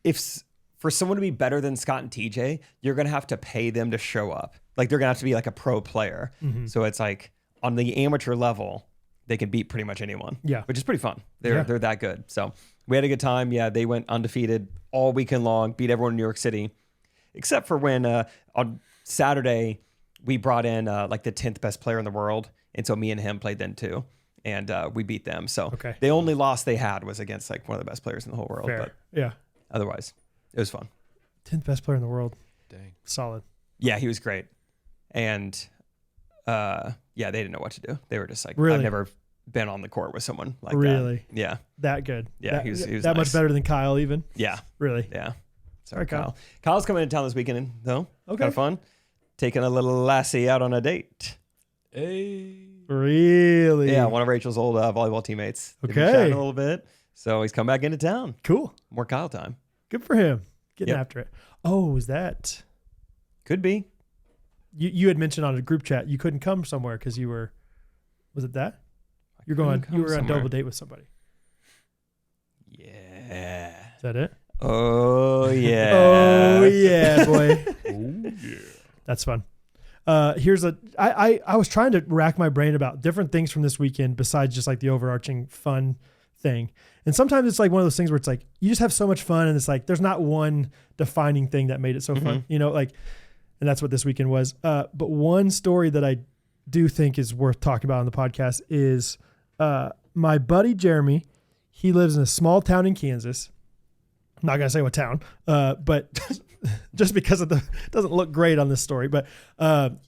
if for someone to be better than Scott and TJ, you're going to have to pay them to show up. Like they're going to have to be like a pro player. So it's like on the amateur level, they can beat pretty much anyone. Yeah. Which is pretty fun. They're that good. So we had a good time. Yeah. They went undefeated all weekend long, beat everyone in New York City, except for when on Saturday we brought in like the 10th best player in the world. And so me and him played then too. And we beat them. So the only loss they had was against like one of the best players in the whole world. Fair. But otherwise, it was fun. 10th best player in the world. Dang. Solid. Yeah, he was great. And they didn't know what to do. They were just like, really? I've never been on the court with someone like really? that. Yeah. That good. Yeah, he was that nice. much better than Kyle even. Yeah. Really? Yeah. Sorry, right, Kyle. Kyle's coming into town this weekend though. Okay. Kind of fun. Taking a little lassie out on a date. Hey. Really? Yeah, one of Rachel's old volleyball teammates. They've been Okay. chatting a little bit. So he's come back into town. Cool. More Kyle time. Good for him. Getting after it. Oh, is that? Could be. You had mentioned on a group chat you couldn't come somewhere because you were. Was it that? You were on a double date with somebody. Yeah. Is that it? Oh yeah. Oh yeah, boy. Oh yeah. That's fun. I was trying to rack my brain about different things from this weekend besides just like the overarching fun thing. And sometimes it's like one of those things where it's like you just have so much fun and it's like there's not one defining thing that made it so fun, like, and that's what this weekend was. But one story that I do think is worth talking about on the podcast is my buddy Jeremy. He lives in a small town in Kansas, I'm not gonna say what town, but just because it doesn't look great on this story. But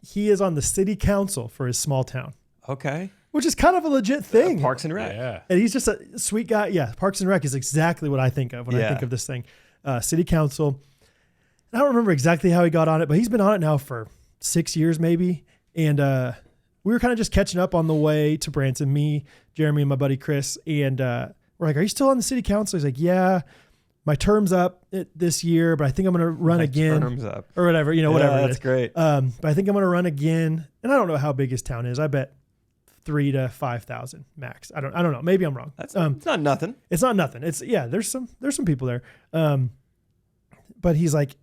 he is on the city council for his small town. Okay. Which is kind of a legit thing. Parks and Rec. Yeah. And he's just a sweet guy. Yeah, Parks and Rec is exactly what I think of when I think of this thing. City council. I don't remember exactly how he got on it, but he's been on it now for 6 years maybe. And we were kind of just catching up on the way to Branson, me, Jeremy, and my buddy Chris. And we're like, are you still on the city council? He's like, yeah, my term's up this year, but I think I'm going to run again. Term's up. Or whatever, whatever it is. That's great. But I think I'm going to run again. And I don't know how big his town is. I bet 3,000 to 5,000 max. I don't know. Maybe I'm wrong. That's it's not nothing. It's not nothing. It's there's some people there. But he's like,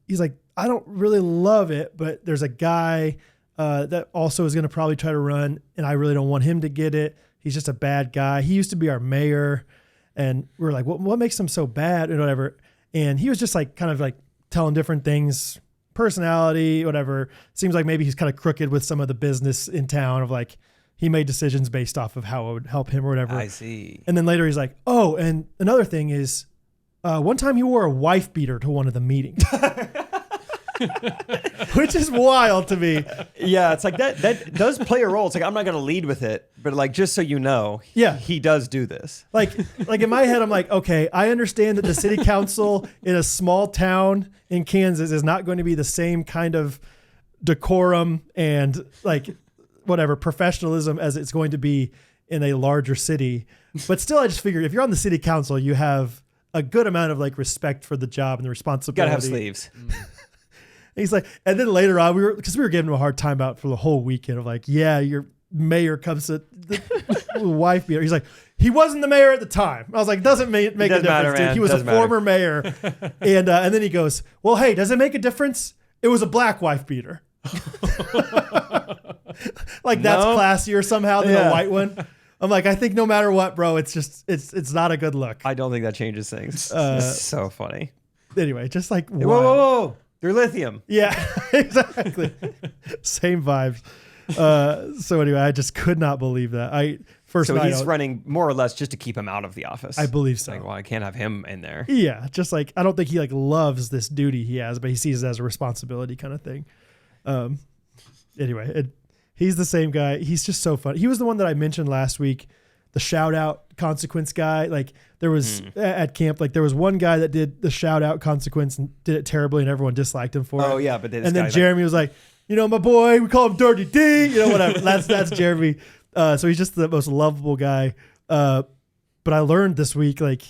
I don't really love it, but there's a guy that also is going to probably try to run, and I really don't want him to get it. He's just a bad guy. He used to be our mayor, and we were like, what makes him so bad and whatever. And he was just like kind of like telling different things, personality, whatever. Seems like maybe he's kind of crooked with some of the business in town of like, he made decisions based off of how it would help him or whatever. I see. And then later he's like, oh, and another thing is, one time he wore a wife beater to one of the meetings, which is wild to me. Yeah, it's like that does play a role. It's like, I'm not going to lead with it, but like, just so you know, he does do this. Like in my head, I'm like, okay, I understand that the city council in a small town in Kansas is not going to be the same kind of decorum and like whatever professionalism as it's going to be in a larger city. But still, I just figured if you're on the city council, you have a good amount of like respect for the job and the responsibility. Gotta have sleeves. He's like, and then later on, we were giving him a hard time out for the whole weekend of like, yeah, your mayor comes to the wife beater. He's like, he wasn't the mayor at the time. I was like, doesn't make a difference, matter, dude. He was a former mayor. And then he goes, well, hey, does it make a difference? It was a black wife beater. Like that's classier somehow than a white one. I'm like, I think no matter what, bro, it's just it's not a good look. I don't think that changes things. It's so funny. Anyway, just like whoa. They're lithium. Yeah, exactly. Same vibes. So anyway, I just could not believe that. So he's running more or less just to keep him out of the office. I believe so. Like, well, I can't have him in there. Yeah, just like I don't think he like loves this duty he has, but he sees it as a responsibility kind of thing. Anyway, he's the same guy. He's just so fun. He was the one that I mentioned last week, the shout out consequence guy. Like there was at camp, like there was one guy that did the shout out consequence and did it terribly and everyone disliked him for it. Oh yeah, but then Jeremy was like, my boy, we call him Dirty D, whatever. That's Jeremy. So he's just the most lovable guy. But I learned this week, like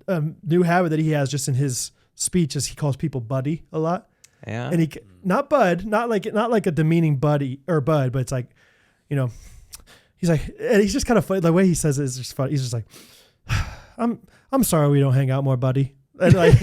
a new habit that he has just in his speech is he calls people buddy a lot. Yeah. And he not bud, not like a demeaning buddy or bud, but it's like, he's like, and he's just kind of funny. The way he says it is just funny. He's just like, I'm sorry we don't hang out more, buddy. And like,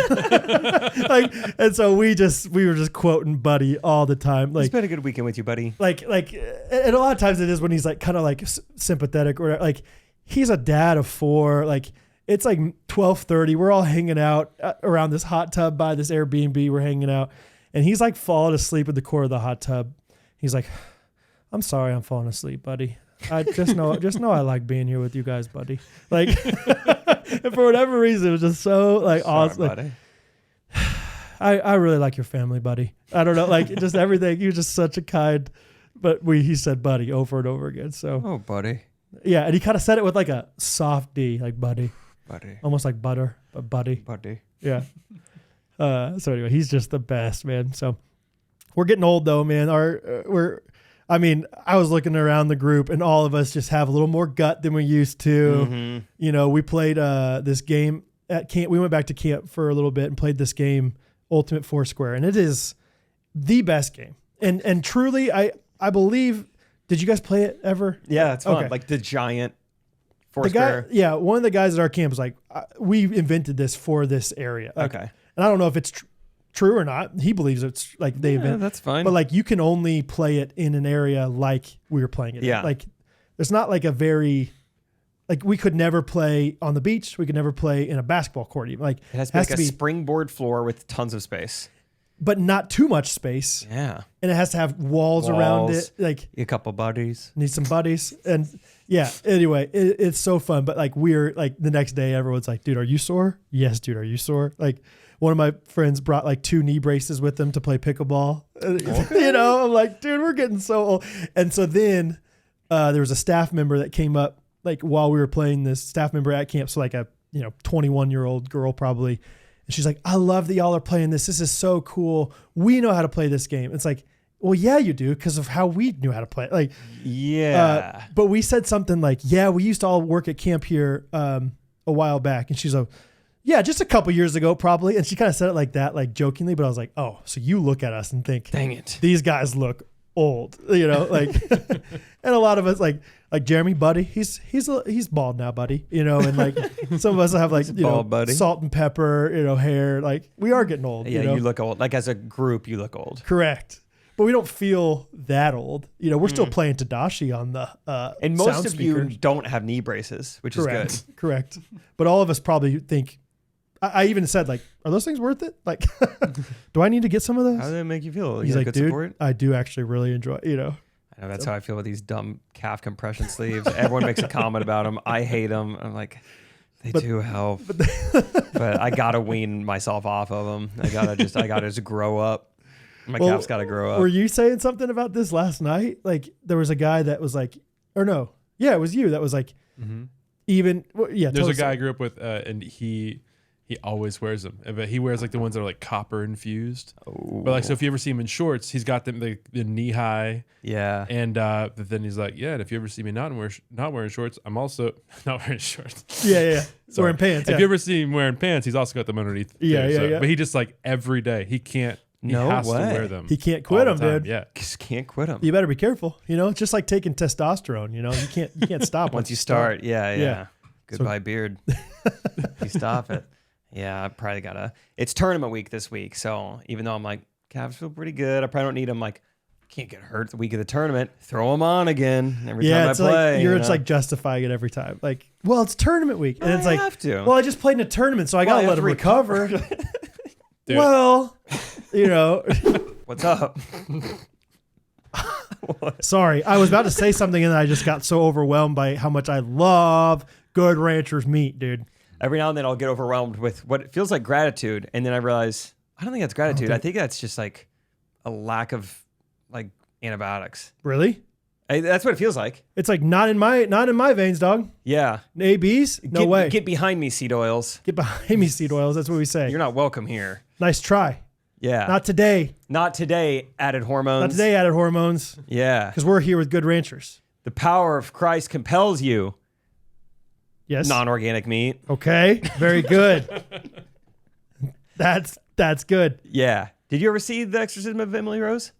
and so we were just quoting buddy all the time. Like, it's been a good weekend with you, buddy. Like, and a lot of times it is when he's like kind of like sympathetic or like he's a dad of 4. Like it's like 12:30. We're all hanging out around this hot tub by this Airbnb. We're hanging out. And he's like falling asleep in the corner of the hot tub. He's like, I'm sorry I'm falling asleep, buddy. I just know I like being here with you guys, buddy. Like, and for whatever reason, it was just so like awesome. Like, I really like your family, buddy. I don't know, like just everything. You're just such a kind, but he said buddy over and over again. So, oh, buddy. Yeah. And he kind of said it with like a soft D, like buddy, almost like butter, but buddy. Yeah. So anyway, he's just the best, man. So we're getting old though, man. I was looking around the group and all of us just have a little more gut than we used to. Mm-hmm. We played this game at camp. We went back to camp for a little bit and played this game, Ultimate Foursquare, and it is the best game. And truly, I believe. Did you guys play it ever? Yeah, it's fun. Okay. Like the giant Foursquare. One of the guys at our camp was like, we invented this for this area. Like, okay. And I don't know if it's true or not. He believes it's like they invented. That's fine. But like you can only play it in an area like we were playing it. Yeah. In. Like there's not like a very, like we could never play on the beach. We could never play in a basketball court. Even. Like it has to be a springboard floor with tons of space. but not too much space. Yeah. And it has to have walls around it. Like a couple buddies. Need some buddies. And yeah, anyway, it's so fun. But like we're like the next day, everyone's like, dude, are you sore? Yes, dude, are you sore? Like one of my friends brought like 2 knee braces with them to play pickleball. Okay. You know, I'm like, dude, we're getting so old. And so then there was a staff member that came up like while we were playing, this staff member at camp. So like a, 21-year-old girl probably. And she's like, I love that y'all are playing this. This is so cool. We know how to play this game. It's like, well, yeah, you do, because of how we knew how to play. Like, yeah. But we said something like, yeah, we used to all work at camp here a while back. And she's like, yeah, just a couple years ago, probably. And she kind of said it like that, like jokingly. But I was like, oh, so you look at us and think, dang it, these guys look old, like, and a lot of us like Jeremy, buddy, he's bald now, buddy, and like some of us have like, buddy. Salt and pepper, hair. Like we are getting old. Yeah, you look old. Like as a group, you look old. Correct. But we don't feel that old. We're still playing Tadashi on the and most sound of speakers. you don't have knee braces, which Correct. is good. Correct. But all of us probably think, I even said like, are those things worth it? Like, do I need to get some of those? How do they make you feel? He's you like, good dude, support? I do actually really enjoy, I know that's how I feel with these dumb calf compression sleeves. Everyone makes a comment about them. I hate them. I'm like, they do help, but I gotta wean myself off of them. I gotta just grow up. My calf's gotta grow up. Were you saying something about this last night? Like there was a guy that was like, or no, yeah, it was you that was like, even There's a guy I grew up with, and he always wears them, but he wears like the ones that are like copper infused. Oh. But like, so if you ever see him in shorts, he's got them the knee high. Yeah. And but then he's like, yeah. And if you ever see me not wearing shorts, I'm also not wearing shorts. Yeah. Wearing pants. If you ever see him wearing pants, he's also got them underneath. Yeah. But he just like every day he can't. He has to wear them. He can't quit them, dude. Yeah, just can't quit them. You better be careful. It's just like taking testosterone. You can't stop once you start. Yeah. Goodbye, beard. You stop it. Yeah, I probably gotta. It's tournament week this week, so even though I'm like, calves feel pretty good, I probably don't need them. Like, can't get hurt the week of the tournament. Throw them on again every time I play. Like, you're just like justifying it every time. Like, well, it's tournament week, and it's like, have to. Well, I just played in a tournament, so I gotta let them recover. Well, what's up? Sorry, I was about to say something, and I just got so overwhelmed by how much I love Good Ranchers meat, dude. Every now and then I'll get overwhelmed with what feels like gratitude, and then I realize I don't think that's gratitude. I think that's just like a lack of like antibiotics. Really? That's what it feels like. It's like not in my veins, dog. Yeah. ABs? No way. Get behind me, seed oils. Get behind me, seed oils. That's what we say. You're not welcome here. Nice try. Yeah. Not today. Not today, added hormones. Not today, added hormones. Yeah. Because we're here with Good Ranchers. The power of Christ compels you. Yes. Non-organic meat. Okay. Very good. That's good. Yeah. Did you ever see The Exorcism of Emily Rose?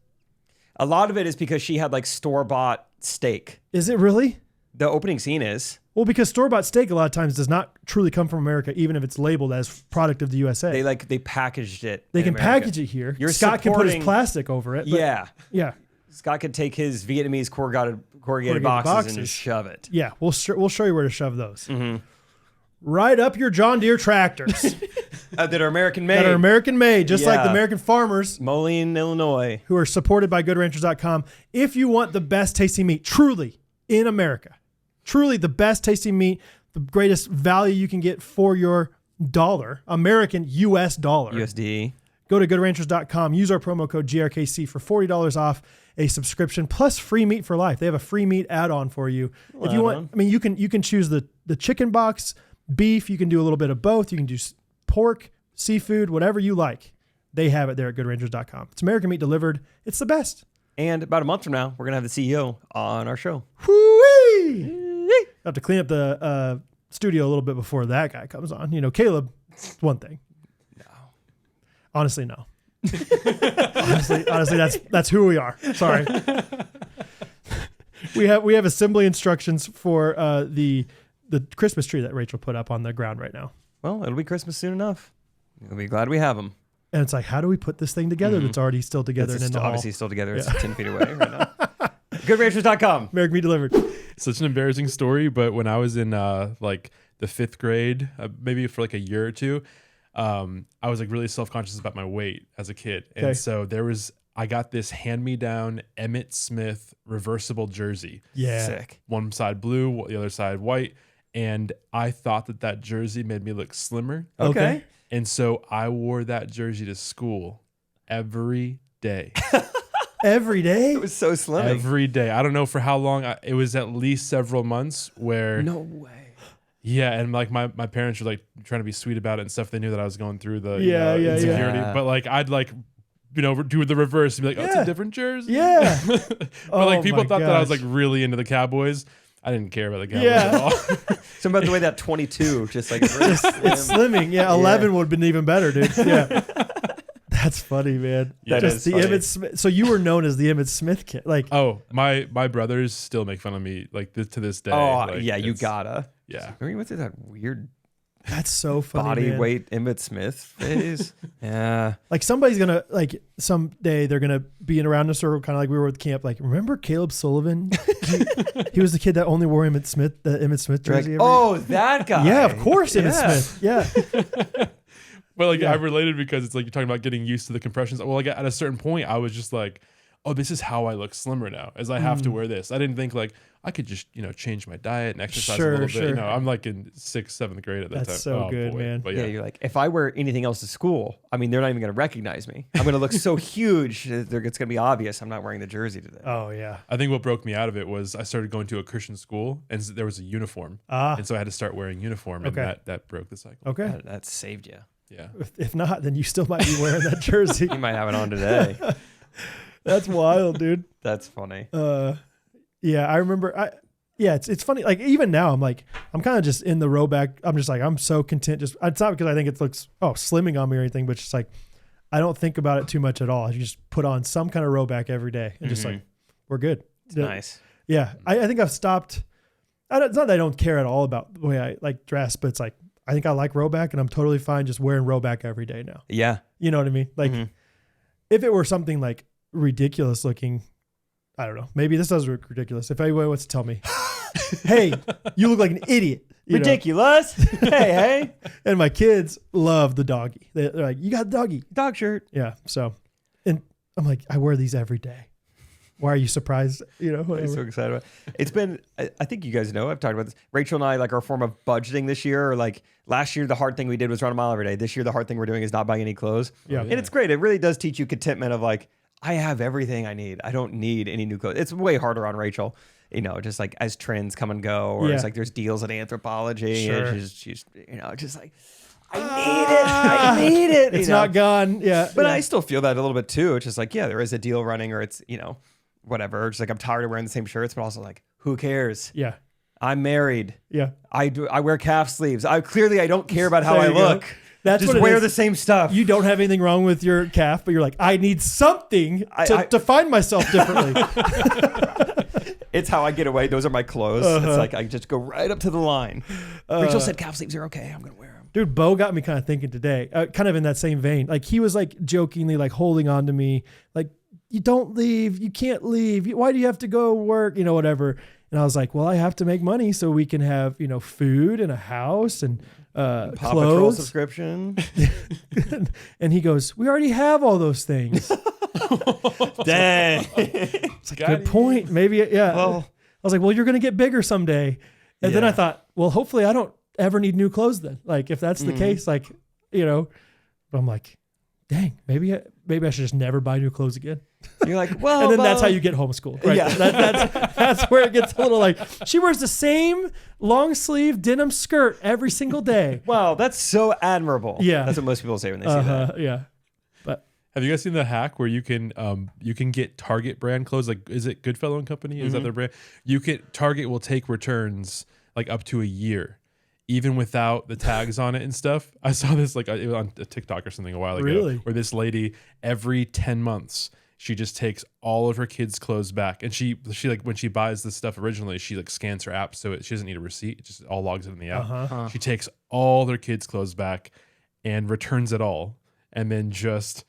A lot of it is because she had like store-bought steak. Is it really? The opening scene is. Well, because store-bought steak a lot of times does not truly come from America, even if it's labeled as product of the USA. They packaged it. They can package it here. Scott can put his plastic over it. Yeah. Yeah. Scott could take his Vietnamese corrugated boxes and shove it. Yeah, we'll show you where to shove those. Mm-hmm. Right up your John Deere tractors. That are American made. That are American made, just like the American farmers. Moline, Illinois. Who are supported by GoodRanchers.com. If you want the best tasting meat, truly, in America, truly the best tasting meat, the greatest value you can get for your dollar, American US dollar. USD. Go to GoodRanchers.com. Use our promo code GRKC for $40 off a subscription plus free meat for life. They have a free meat add-on for you. If you want, I mean, you can choose the chicken box, beef. You can do a little bit of both. You can do pork, seafood, whatever you like. They have it there at GoodRanchers.com. It's American meat delivered. It's the best. And about a month from now, we're gonna have the CEO on our show. Whoo-wee! I have to clean up the studio a little bit before that guy comes on. Caleb, one thing. No. Honestly, no. honestly, that's who we are. Sorry. We have assembly instructions for the Christmas tree that Rachel put up on the ground right now. Well, it'll be Christmas soon enough. We'll be glad we have them. And it's like, how do we put this thing together that's already still together and in the hall? Obviously still together. It's 10 feet away right now. GoodRanchers.com. American Meat Delivered. Such an embarrassing story, but when I was in like the 5th grade, maybe for like a year or two, I was like really self-conscious about my weight as a kid. Okay. And so I got this hand-me-down Emmitt Smith reversible jersey. Yeah. Sick. One side blue, the other side white. And I thought that jersey made me look slimmer. Okay. And so I wore that jersey to school every day. Every day? It was so slimming. Every day. I don't know for how long. It was at least several months where. No way. Yeah, and like my parents were like trying to be sweet about it and stuff. They knew that I was going through the insecurity. Yeah. But like I'd like, do the reverse and be like, oh, it's a different jersey. Yeah. But Oh like people my thought that I was gosh. like really into the Cowboys. I didn't care about the Cowboys Yeah. at all. Something about the way that 22 just like really It's slimming. Yeah, 11 would have been even better, dude. Yeah. That's funny, man. That Just is the funny. Emmitt Smith. So you were known as the Emmitt Smith kid. Like, Oh, my brothers still make fun of me like to this day. Oh, Like, yeah, you it's- gotta. Yeah. Remember you went through that weird that's so funny. body man. weight Emmitt Smith phase? Yeah. Like somebody's gonna like someday they're gonna be in around the circle, kind of like we were with camp. Like, remember Caleb Sullivan? he was the kid that only wore the Emmitt Smith You're like, jersey. oh, that guy. yeah, of course, Emmitt Yeah. Smith. Yeah, But like Yeah. I related because it's like you're talking about getting used to the compressions. Well, like at a certain point, I was just like, oh, this is how I look slimmer now, as I have to wear this. I didn't think like I could just change my diet and exercise a little bit. I'm like in 6th, 7th grade at that time. That's so good, man. But Yeah, you're like, if I wear anything else to school, I mean, they're not even going to recognize me. I'm going to look so huge that it's going to be obvious I'm not wearing the jersey today. oh yeah. I think what broke me out of it was I started going to a Christian school and there was a uniform. And so I had to start wearing uniform and Okay. that broke the cycle. Okay. That saved you. Yeah. If not, then you still might be wearing that jersey. You might have it on today. That's wild, dude. That's funny. Yeah, I remember. It's funny. Like even now, I'm kind of just in the row back. I'm just like I'm so content. Just it's not because I think it looks slimming on me or anything, but just like I don't think about it too much at all. I just put on some kind of row back every day and just like we're good. It's nice. Yeah, I think I've stopped. It's not that I don't care at all about the way I like dress, but it's like I think I like row back, and I'm totally fine just wearing row back every day now. Yeah. You know what I mean? Like if it were something like ridiculous looking, I don't know. Maybe this does look ridiculous. If anyone wants to tell me, hey, you look like an idiot. you know? Ridiculous. hey. And my kids love the doggy. They're like, you got the doggy. Dog shirt. Yeah. So, and I'm like, I wear these every day. Why are you surprised? I'm so excited about it. It's been, I think you guys know, I've talked about this. Rachel and I, like our form of budgeting this year, or like last year, the hard thing we did was run a mile every day. This year, the hard thing we're doing is not buying any clothes. Yeah. And it's great. It really does teach you contentment of like, I have everything I need. I don't need any new clothes. It's way harder on Rachel, just like as trends come and go, or it's like there's deals at Anthropology. Sure. And she's just like, I need it. It's not gone. Yeah. But yeah. I still feel that a little bit too. It's just like, yeah, there is a deal running, or it's, whatever. It's like, I'm tired of wearing the same shirts, but also like, who cares? Yeah. I'm married. Yeah. I wear calf sleeves. I don't care about how There I you go. look. That's just what it wear is. the same stuff. You don't have anything wrong with your calf, but you're like, I need something to define myself differently. It's how I get away. Those are my clothes. It's like I just go right up to the line. Rachel said calf sleeves are okay. I'm gonna wear them. Dude, Bo got me kind of thinking today, kind of in that same vein. Like he was like jokingly like holding on to me, like, you don't leave, you can't leave. Why do you have to go work? Whatever. And I was like, well, I have to make money so we can have, food and a house and Paw Patrol clothes. subscription. And he goes, we already have all those things. Dang. It's like, good point. Maybe, yeah. Well, I was like, well, you're going to get bigger someday. And then Yeah. I thought, well, hopefully I don't ever need new clothes then. Like if that's the case, like, but I'm like, dang, maybe I should just never buy new clothes again. You're like, well, And then that's how you get homeschooled. Right? Yeah. That's where it gets a little like, she wears the same long sleeve denim skirt every single day. Wow, that's so admirable. Yeah. That's what most people say when they see that. Yeah. But Have you guys seen the hack where you can get Target brand clothes? Like, is it Goodfellow and Company? Is that their brand? Target will take returns like up to a year, even without the tags on it and stuff. I saw this like it was on a TikTok or something a while ago, Really? where this lady every 10 months she just takes all of her kids' clothes back, and she like when she buys this stuff originally, she like scans her app so she doesn't need a receipt; it just all logs it in the app. She takes all their kids' clothes back and returns it all, and then just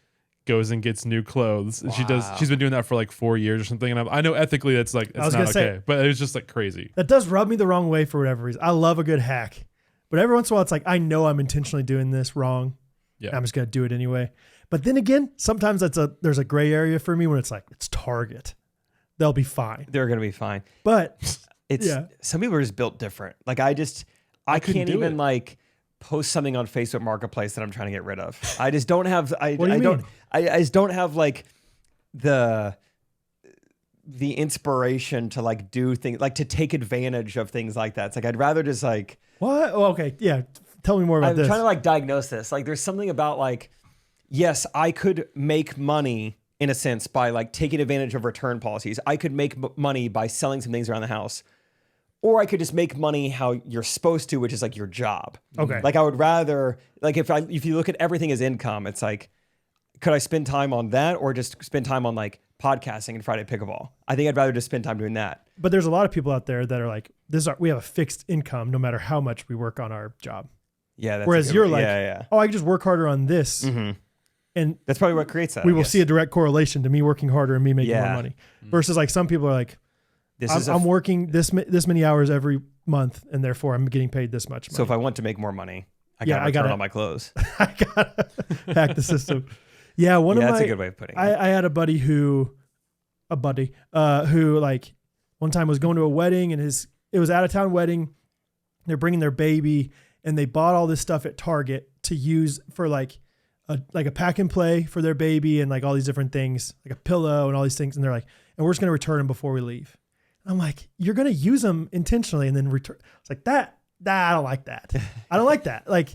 goes and gets new clothes. And she's been doing that for like 4 years or something. And I know ethically it's like, it's not okay, but it was just like crazy. that does rub me the wrong way for whatever reason. I love a good hack, but every once in a while it's like, I know I'm intentionally doing this wrong. Yeah. I'm just going to do it anyway. But then again, sometimes there's a gray area for me when it's like, it's Target. They'll be fine. They're going to be fine. But some people are just built different. Like I can't even like post something on Facebook Marketplace that I'm trying to get rid of. I just don't have, I just don't have like the inspiration to like do things, like to take advantage of things like that. It's like, I'd rather just like, what? Oh, okay. Yeah. Tell me more about this. I'm trying to like diagnose this. Like there's something about like, yes, I could make money in a sense by like taking advantage of return policies. I could make money by selling some things around the house, or I could just make money how you're supposed to, which is like your job. Okay. Like I would rather, like if you look at everything as income, it's like, could I spend time on that or just spend time on like podcasting and Friday Pickle Ball? I think I'd rather just spend time doing that. But there's a lot of people out there that are like, we have a fixed income no matter how much we work on our job. Yeah. That's whereas you're like, oh, I can just work harder on this. Mm-hmm. And that's probably what creates that. We will see a direct correlation to me working harder and me making more money. Versus like some people are like, I'm working this many hours every month and therefore I'm getting paid this much money. So if I want to make more money, I gotta return all my clothes. I gotta hack the system. Yeah, that's a good way of putting it. I had a buddy who like one time was going to a wedding and it was out of town wedding. They're bringing their baby and they bought all this stuff at Target to use for like a pack and play for their baby and like all these different things, like a pillow and all these things. And they're like, and we're just going to return them before we leave. And I'm like, you're going to use them intentionally and then return. It's like that I don't like that. I don't like that. Like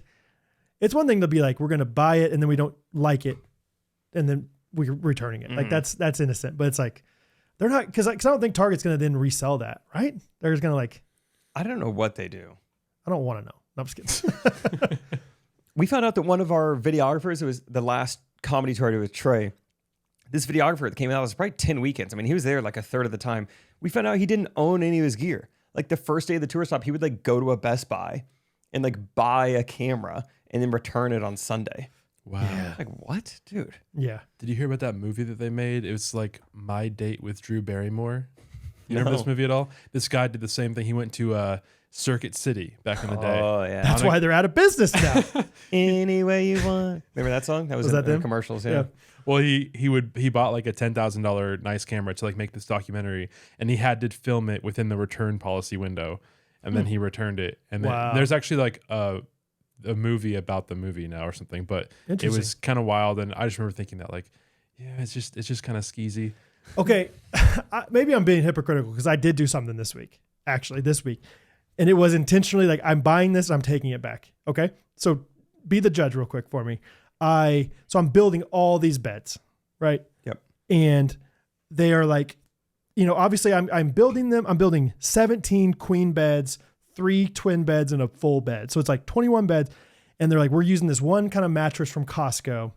it's one thing to be like, we're going to buy it and then we don't like it. And then we're returning it. Like that's innocent, but it's like, they're not, cause I don't think Target's going to then resell that. Right. They're just going to like, I don't know what they do. I don't want to know. No, I'm just kidding. We found out that one of our videographers, it was the last comedy tour I did with Trey. This videographer that came out was probably 10 weekends. I mean, he was there like a third of the time. We found out he didn't own any of his gear. Like the first day of the tour stop, he would like go to a Best Buy and like buy a camera and then return it on Sunday. Wow. Yeah. Like what, dude? Yeah. Did you hear about that movie that they made? It was like My Date with Drew Barrymore. You remember this movie at all? This guy did the same thing. He went to Circuit City back in the day. Oh yeah. That's why they're out of business now. Any way you want. Remember that song? That was in the commercials. Yeah. Well, he bought like a $10,000 nice camera to like make this documentary, and he had to film it within the return policy window, and then he returned it. And then there's actually like a movie about the movie now or something, but it was kind of wild. And I just remember thinking that like, yeah, it's just kind of skeezy. Okay, maybe I'm being hypocritical because I did do something this week. And it was intentionally like, I'm buying this and I'm taking it back. Okay. So be the judge real quick for me. So I'm building all these beds, right? Yep. And they are like, obviously I'm building them. I'm building 17 queen beds, 3 twin beds and a full bed. So it's like 21 beds. And they're like, we're using this one kind of mattress from Costco.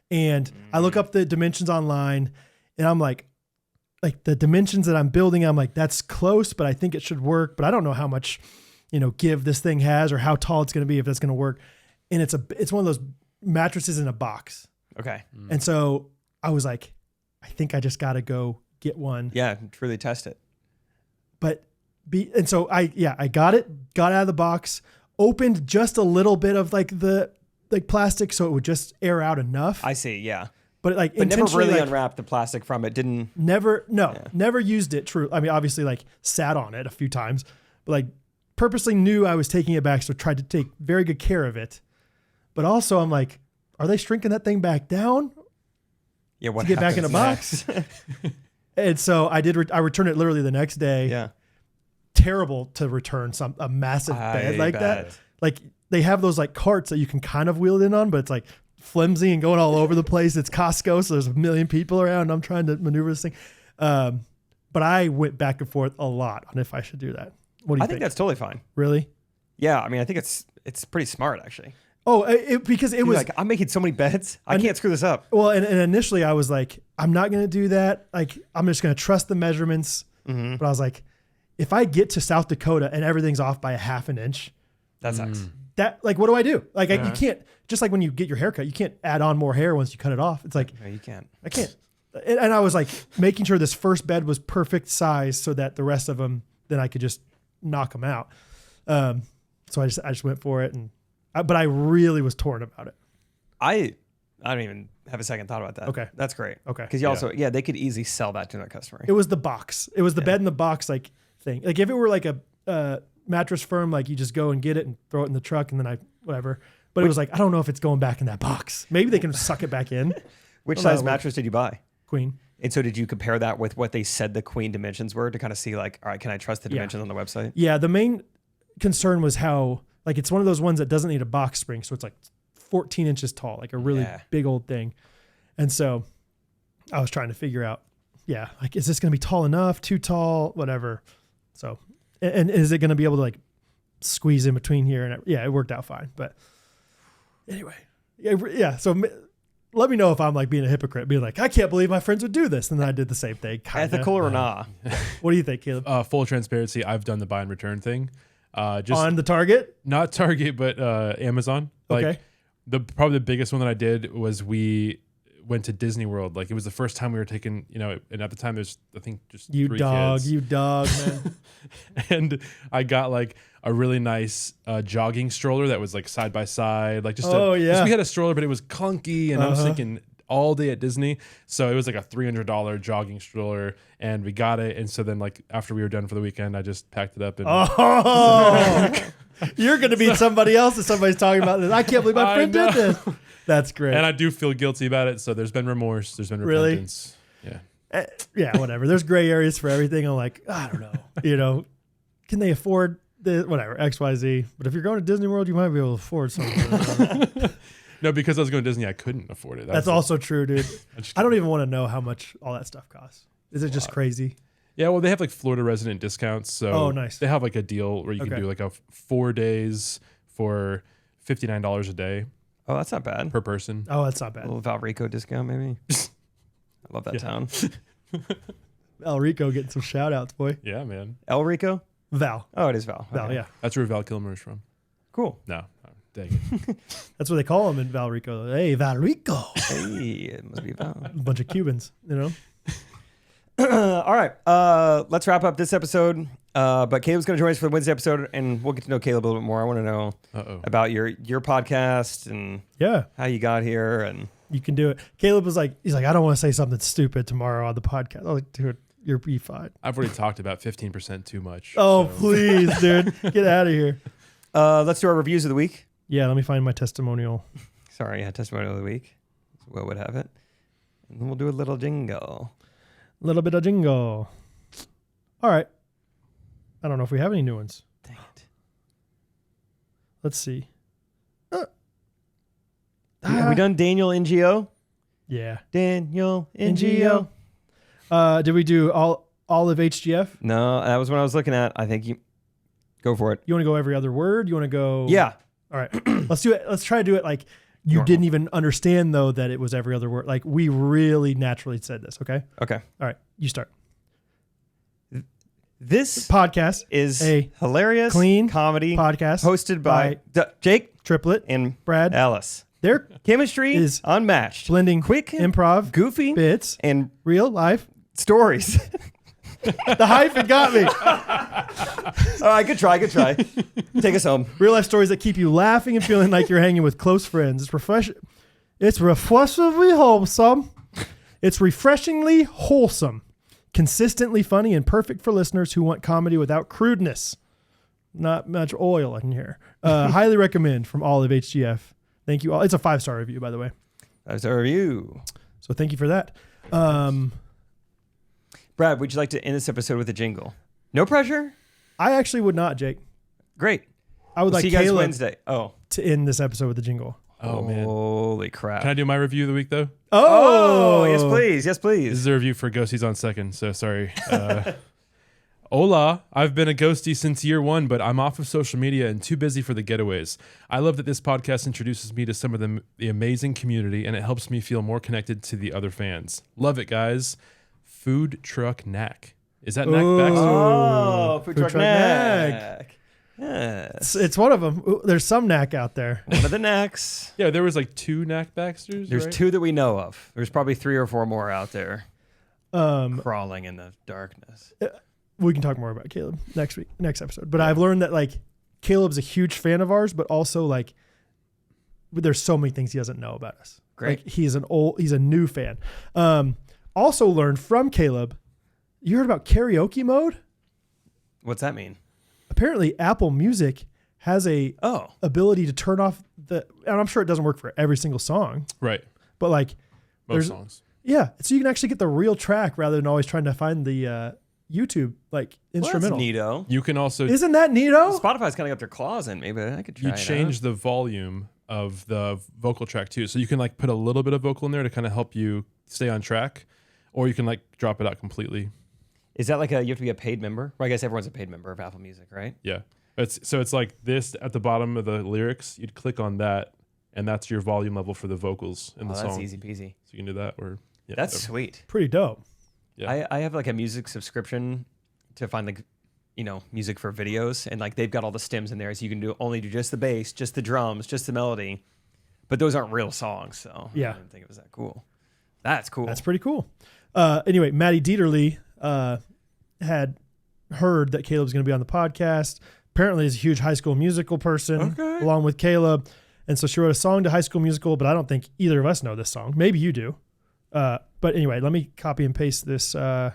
And I look up the dimensions online and I'm like the dimensions that I'm building, I'm like, that's close, but I think it should work. But I don't know how much, give this thing has or how tall it's going to be, if that's going to work. And it's one of those mattresses in a box. Okay. And so I was like, I think I just got to go get one. Yeah. Truly test it. And so I got it, got out of the box, opened just a little bit of like the plastic so it would just air out enough. I see. Yeah. But never really unwrapped the plastic from it. Never used it. True. I mean, obviously like sat on it a few times, but like purposely knew I was taking it back. So tried to take very good care of it. But also I'm like, are they shrinking that thing back down? Yeah. What to get back in a box? And so I returned it literally the next day. Yeah. Terrible to return a massive bed like that. Like they have those like carts that you can kind of wheel it in on, but it's like flimsy and going all over the place. It's Costco, so there's a million people around. I'm trying to maneuver this thing. But I went back and forth a lot on if I should do that. What do you think? I think that's totally fine. Really? Yeah. I mean, I think it's pretty smart actually. Oh, because it was like, I'm making so many beds. I can't screw this up. Well, and initially I was like, I'm not going to do that. Like, I'm just going to trust the measurements. Mm-hmm. But I was like, if I get to South Dakota and everything's off by a half an inch, that sucks. That like, what do I do? Like, you can't, just like when you get your haircut, you can't add on more hair once you cut it off. It's like, no, you can't. I can't. And I was like making sure this first bed was perfect size so that the rest of them, then I could just knock them out. So I just went for it and But I really was torn about it. I don't even have a second thought about that. Okay. That's great. Okay. Because you also, they could easily sell that to their customer. It was the box. It was the bed in the box like thing. Like if it were like a mattress firm, like you just go and get it and throw it in the truck and then whatever. But it was like, I don't know if it's going back in that box. Maybe they can suck it back in. Which size mattress did you buy? Queen. And so did you compare that with what they said the queen dimensions were to kind of see like, all right, can I trust the dimensions on the website? Yeah. The main concern was how, like, it's one of those ones that doesn't need a box spring. So it's like 14 inches tall, like a really big old thing. And so I was trying to figure out, like, is this going to be tall enough, too tall, whatever. So, and is it going to be able to like squeeze in between here? And it worked out fine. But anyway, so let me know if I'm like being a hypocrite, being like, I can't believe my friends would do this. And then I did the same thing. Kinda. Ethical or nah? What do you think, Caleb? Full transparency, I've done the buy and return thing. Just on the Target? Not Target, but Amazon. Like, probably the biggest one that I did was we went to Disney World. Like, it was the first time we were taking, and at the time there's, I think, just three kids. You dog, man. And I got like a really nice jogging stroller that was like side by side. Like just we had a stroller, but it was clunky, and I was thinking all day at Disney. So it was like a $300 jogging stroller, and we got it. And so then like after we were done for the weekend, I just packed it up and you're going to be somebody else if somebody's talking about this. I can't believe my friend did this. That's great. And I do feel guilty about it. So there's been remorse. There's been repentance. Yeah, whatever. There's gray areas for everything. I'm like, I don't know. Can they afford the whatever, XYZ? But if you're going to Disney World, you might be able to afford something. No, because I was going to Disney, I couldn't afford it. That's also true, dude. I don't even want to know how much all that stuff costs. Is it just crazy? Yeah, well, they have like Florida resident discounts. So nice. They have like a deal where you can do like 4 days for $59 a day. Oh, that's not bad. Per person. Oh, that's not bad. A little Valrico discount, maybe. I love that town. El Rico getting some shout outs, boy. Yeah, man. El Rico? Val. Oh, it is Val. Val, Okay. yeah. That's where Val Kilmer is from. Cool. No, dang it. That's what they call him in Val Rico. Hey, Val Rico. Hey, it must be Val. A bunch of Cubans, All right. Let's wrap up this episode. But Caleb's going to join us for the Wednesday episode, and we'll get to know Caleb a little bit more. I want to know about your podcast and how you got here. And you can do it. Caleb was like, he's like, I don't want to say something stupid tomorrow on the podcast. I was like, dude, you're fine. I've already talked about 15% too much. Oh, so. Please, dude. Get out of here. Let's do our reviews of the week. Yeah, let me find my testimonial. Sorry, testimonial of the week. What would have it? And then we'll do a little jingle. A little bit of jingle. All right. I don't know if we have any new ones. Dang it. Let's see. Have we done Daniel NGO? Yeah. Daniel NGO. Did we do all of HGF? No, that was what I was looking at. I think you go for it. You want to go every other word? You want to go? Yeah. All right. Let's do it. Let's try to do it like you didn't even understand, though, that it was every other word. Like we really naturally said this. Okay. Okay. All right. You start. This podcast is a hilarious, clean comedy podcast hosted by Jake Triplet and Brad Ellis. Their chemistry is unmatched. Blending quick, improv, goofy bits, and real life stories. The hyphen got me. All right, good try. Take us home. Real life stories that keep you laughing and feeling like you're hanging with close friends. It's refreshingly wholesome. It's refreshingly wholesome. Consistently funny and perfect for listeners who want comedy without crudeness. Not much oil in here. Highly recommend from all of HGF. Thank you all. It's a 5-star review, by the way. 5-star review. So thank you for that. Brad, would you like to end this episode with a jingle? No pressure? I actually would not, Jake. Great. I would like see you guys Caleb Wednesday. to end this episode with a jingle. Oh, man. Holy crap. Can I do my review of the week, though? Oh, yes, please. Yes, please. This is a review for Ghosties on Second, so sorry. Hola, I've been a ghostie since year 1, but I'm off of social media and too busy for the getaways. I love that this podcast introduces me to some of the amazing community, and it helps me feel more connected to the other fans. Love it, guys. Food Truck Knack. Is that Knack Baxter? Oh, Food Truck Knack. Yes. It's one of them. Ooh, there's some knack out there. One of the knacks. Yeah, there was like 2 Knack Baxters. There's right? 2 that we know of. There's probably 3 or 4 more out there crawling in the darkness. We can talk more about Caleb next episode. But I've learned that like Caleb's a huge fan of ours, but also like there's so many things he doesn't know about us. Great. Like he's a new fan. Also learned from Caleb, you heard about karaoke mode? What's that mean? Apparently Apple Music has a ability to turn off and I'm sure it doesn't work for every single song. Right. But like most songs. Yeah. So you can actually get the real track rather than always trying to find the YouTube like instrumental. That's neato. You can also Isn't that neato? Spotify's kind of got their claws in me, but I could try you change the volume of the vocal track too. So you can like put a little bit of vocal in there to kind of help you stay on track, or you can like drop it out completely. Is that like you have to be a paid member? Well, I guess everyone's a paid member of Apple Music, right? Yeah. It's like this at the bottom of the lyrics. You'd click on that, and that's your volume level for the vocals in the song. That's easy peasy. So you can do that, or that's sweet. Pretty dope. Yeah. I have like a music subscription to find like, music for videos, and like they've got all the stems in there, so you can only do just the bass, just the drums, just the melody, but those aren't real songs. So yeah, I didn't think it was that cool. That's cool. That's pretty cool. Anyway, Maddie Dieterle had heard that Caleb's going to be on the podcast. Apparently, he's a huge High School Musical person, along with Caleb, and so she wrote a song to High School Musical. But I don't think either of us know this song. Maybe you do. But anyway, let me copy and paste this to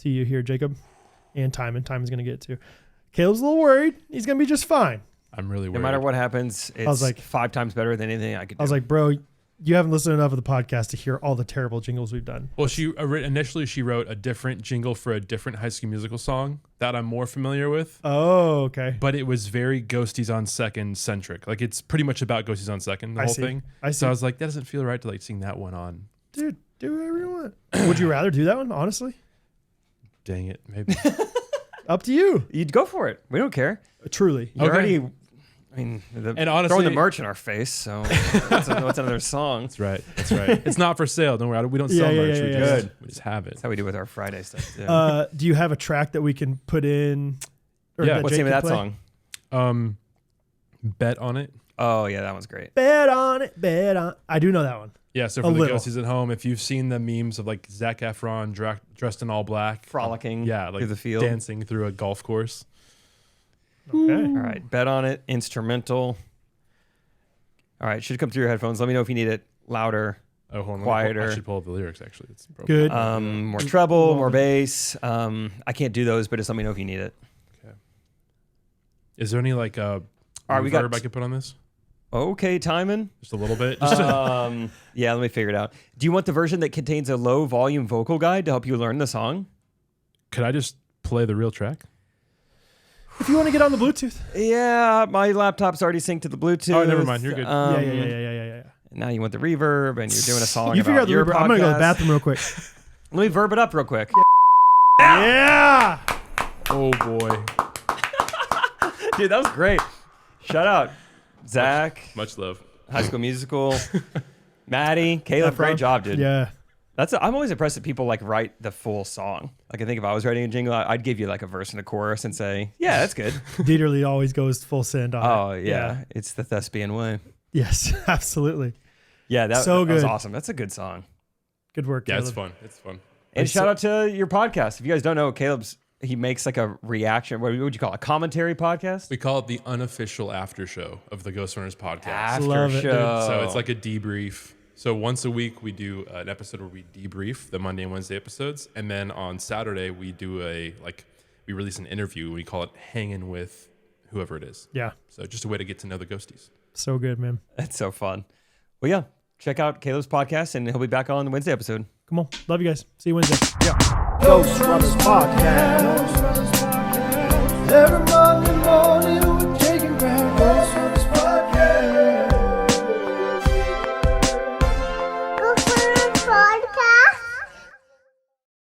you here, Jacob, and Timon. Timon's going to get it too. Caleb's a little worried. He's going to be just fine. I'm really worried. No matter what happens, it's I was like, 5 times better than anything I could do. I was like, bro, you haven't listened enough of the podcast to hear all the terrible jingles we've done. Well, initially she wrote a different jingle for a different High School Musical song that I'm more familiar with. Oh, okay. But it was very Ghosties on Second centric. Like it's pretty much about Ghosties on Second, the whole thing. So I was like, that doesn't feel right to like sing that one on. Dude, do whatever you want. Would you rather do that one, honestly? Dang it, maybe. Up to you. You'd go for it. We don't care. Truly. You already... and honestly, throwing the merch in our face, so what's another song? That's right. It's not for sale. Don't worry. We don't sell merch. We just have it. That's how we do with our Friday stuff too. Do you have a track that we can put in? Yeah. What's the name of that song? Bet on It. Oh yeah, that one's great. Bet on it. Bet on. I do know that one. Yeah. So for the Ghosties at home, if you've seen the memes of like Zac Efron dressed in all black, frolicking, like through the field, dancing through a golf course. Okay. All right. Bet on It. Instrumental. All right. Should come through your headphones. Let me know if you need it louder, quieter. I should pull up the lyrics, actually. It's good. More treble, more bass. I can't do those, but just let me know if you need it. Okay. Is there any like reverb I could put on this? Okay, Timon. Just a little bit. Yeah, let me figure it out. Do you want the version that contains a low volume vocal guide to help you learn the song? Could I just play the real track? If you want to get on the Bluetooth. Yeah, my laptop's already synced to the Bluetooth. Oh, never mind. You're good. Yeah. Now you want the reverb, and you're doing a song You figure out about the your reverb. podcast. I'm going to go to the bathroom real quick. Let me verb it up real quick. Yeah. Oh, boy. Dude, that was great. Shout out. Zach. Much love. High School Musical. Maddie. Caleb, great job, dude. Yeah. I'm always impressed that people like write the full song. Like I think if I was writing a jingle, I'd give you like a verse and a chorus and say, yeah, that's good. Dieterle always goes full send on Oh yeah. It's the thespian way. Yes, absolutely. Yeah, that good. was awesome. That's a good song. Good work, Yeah, Caleb. it's fun. And shout out to your podcast. If you guys don't know, he makes like a reaction. What would you call it? A commentary podcast? We call it the unofficial after show of the Ghostrunners podcast. After Love it, show. So it's like a debrief. So once a week we do an episode where we debrief the Monday and Wednesday episodes, and then on Saturday we do we release an interview. We call it Hanging with whoever it is. Yeah. So just a way to get to know the Ghosties. So good, man. That's so fun. Well, yeah, check out Caleb's podcast, and he'll be back on the Wednesday episode. Come on. Love you guys. See you Wednesday. Yeah. Ghostrunners Podcast. Everybody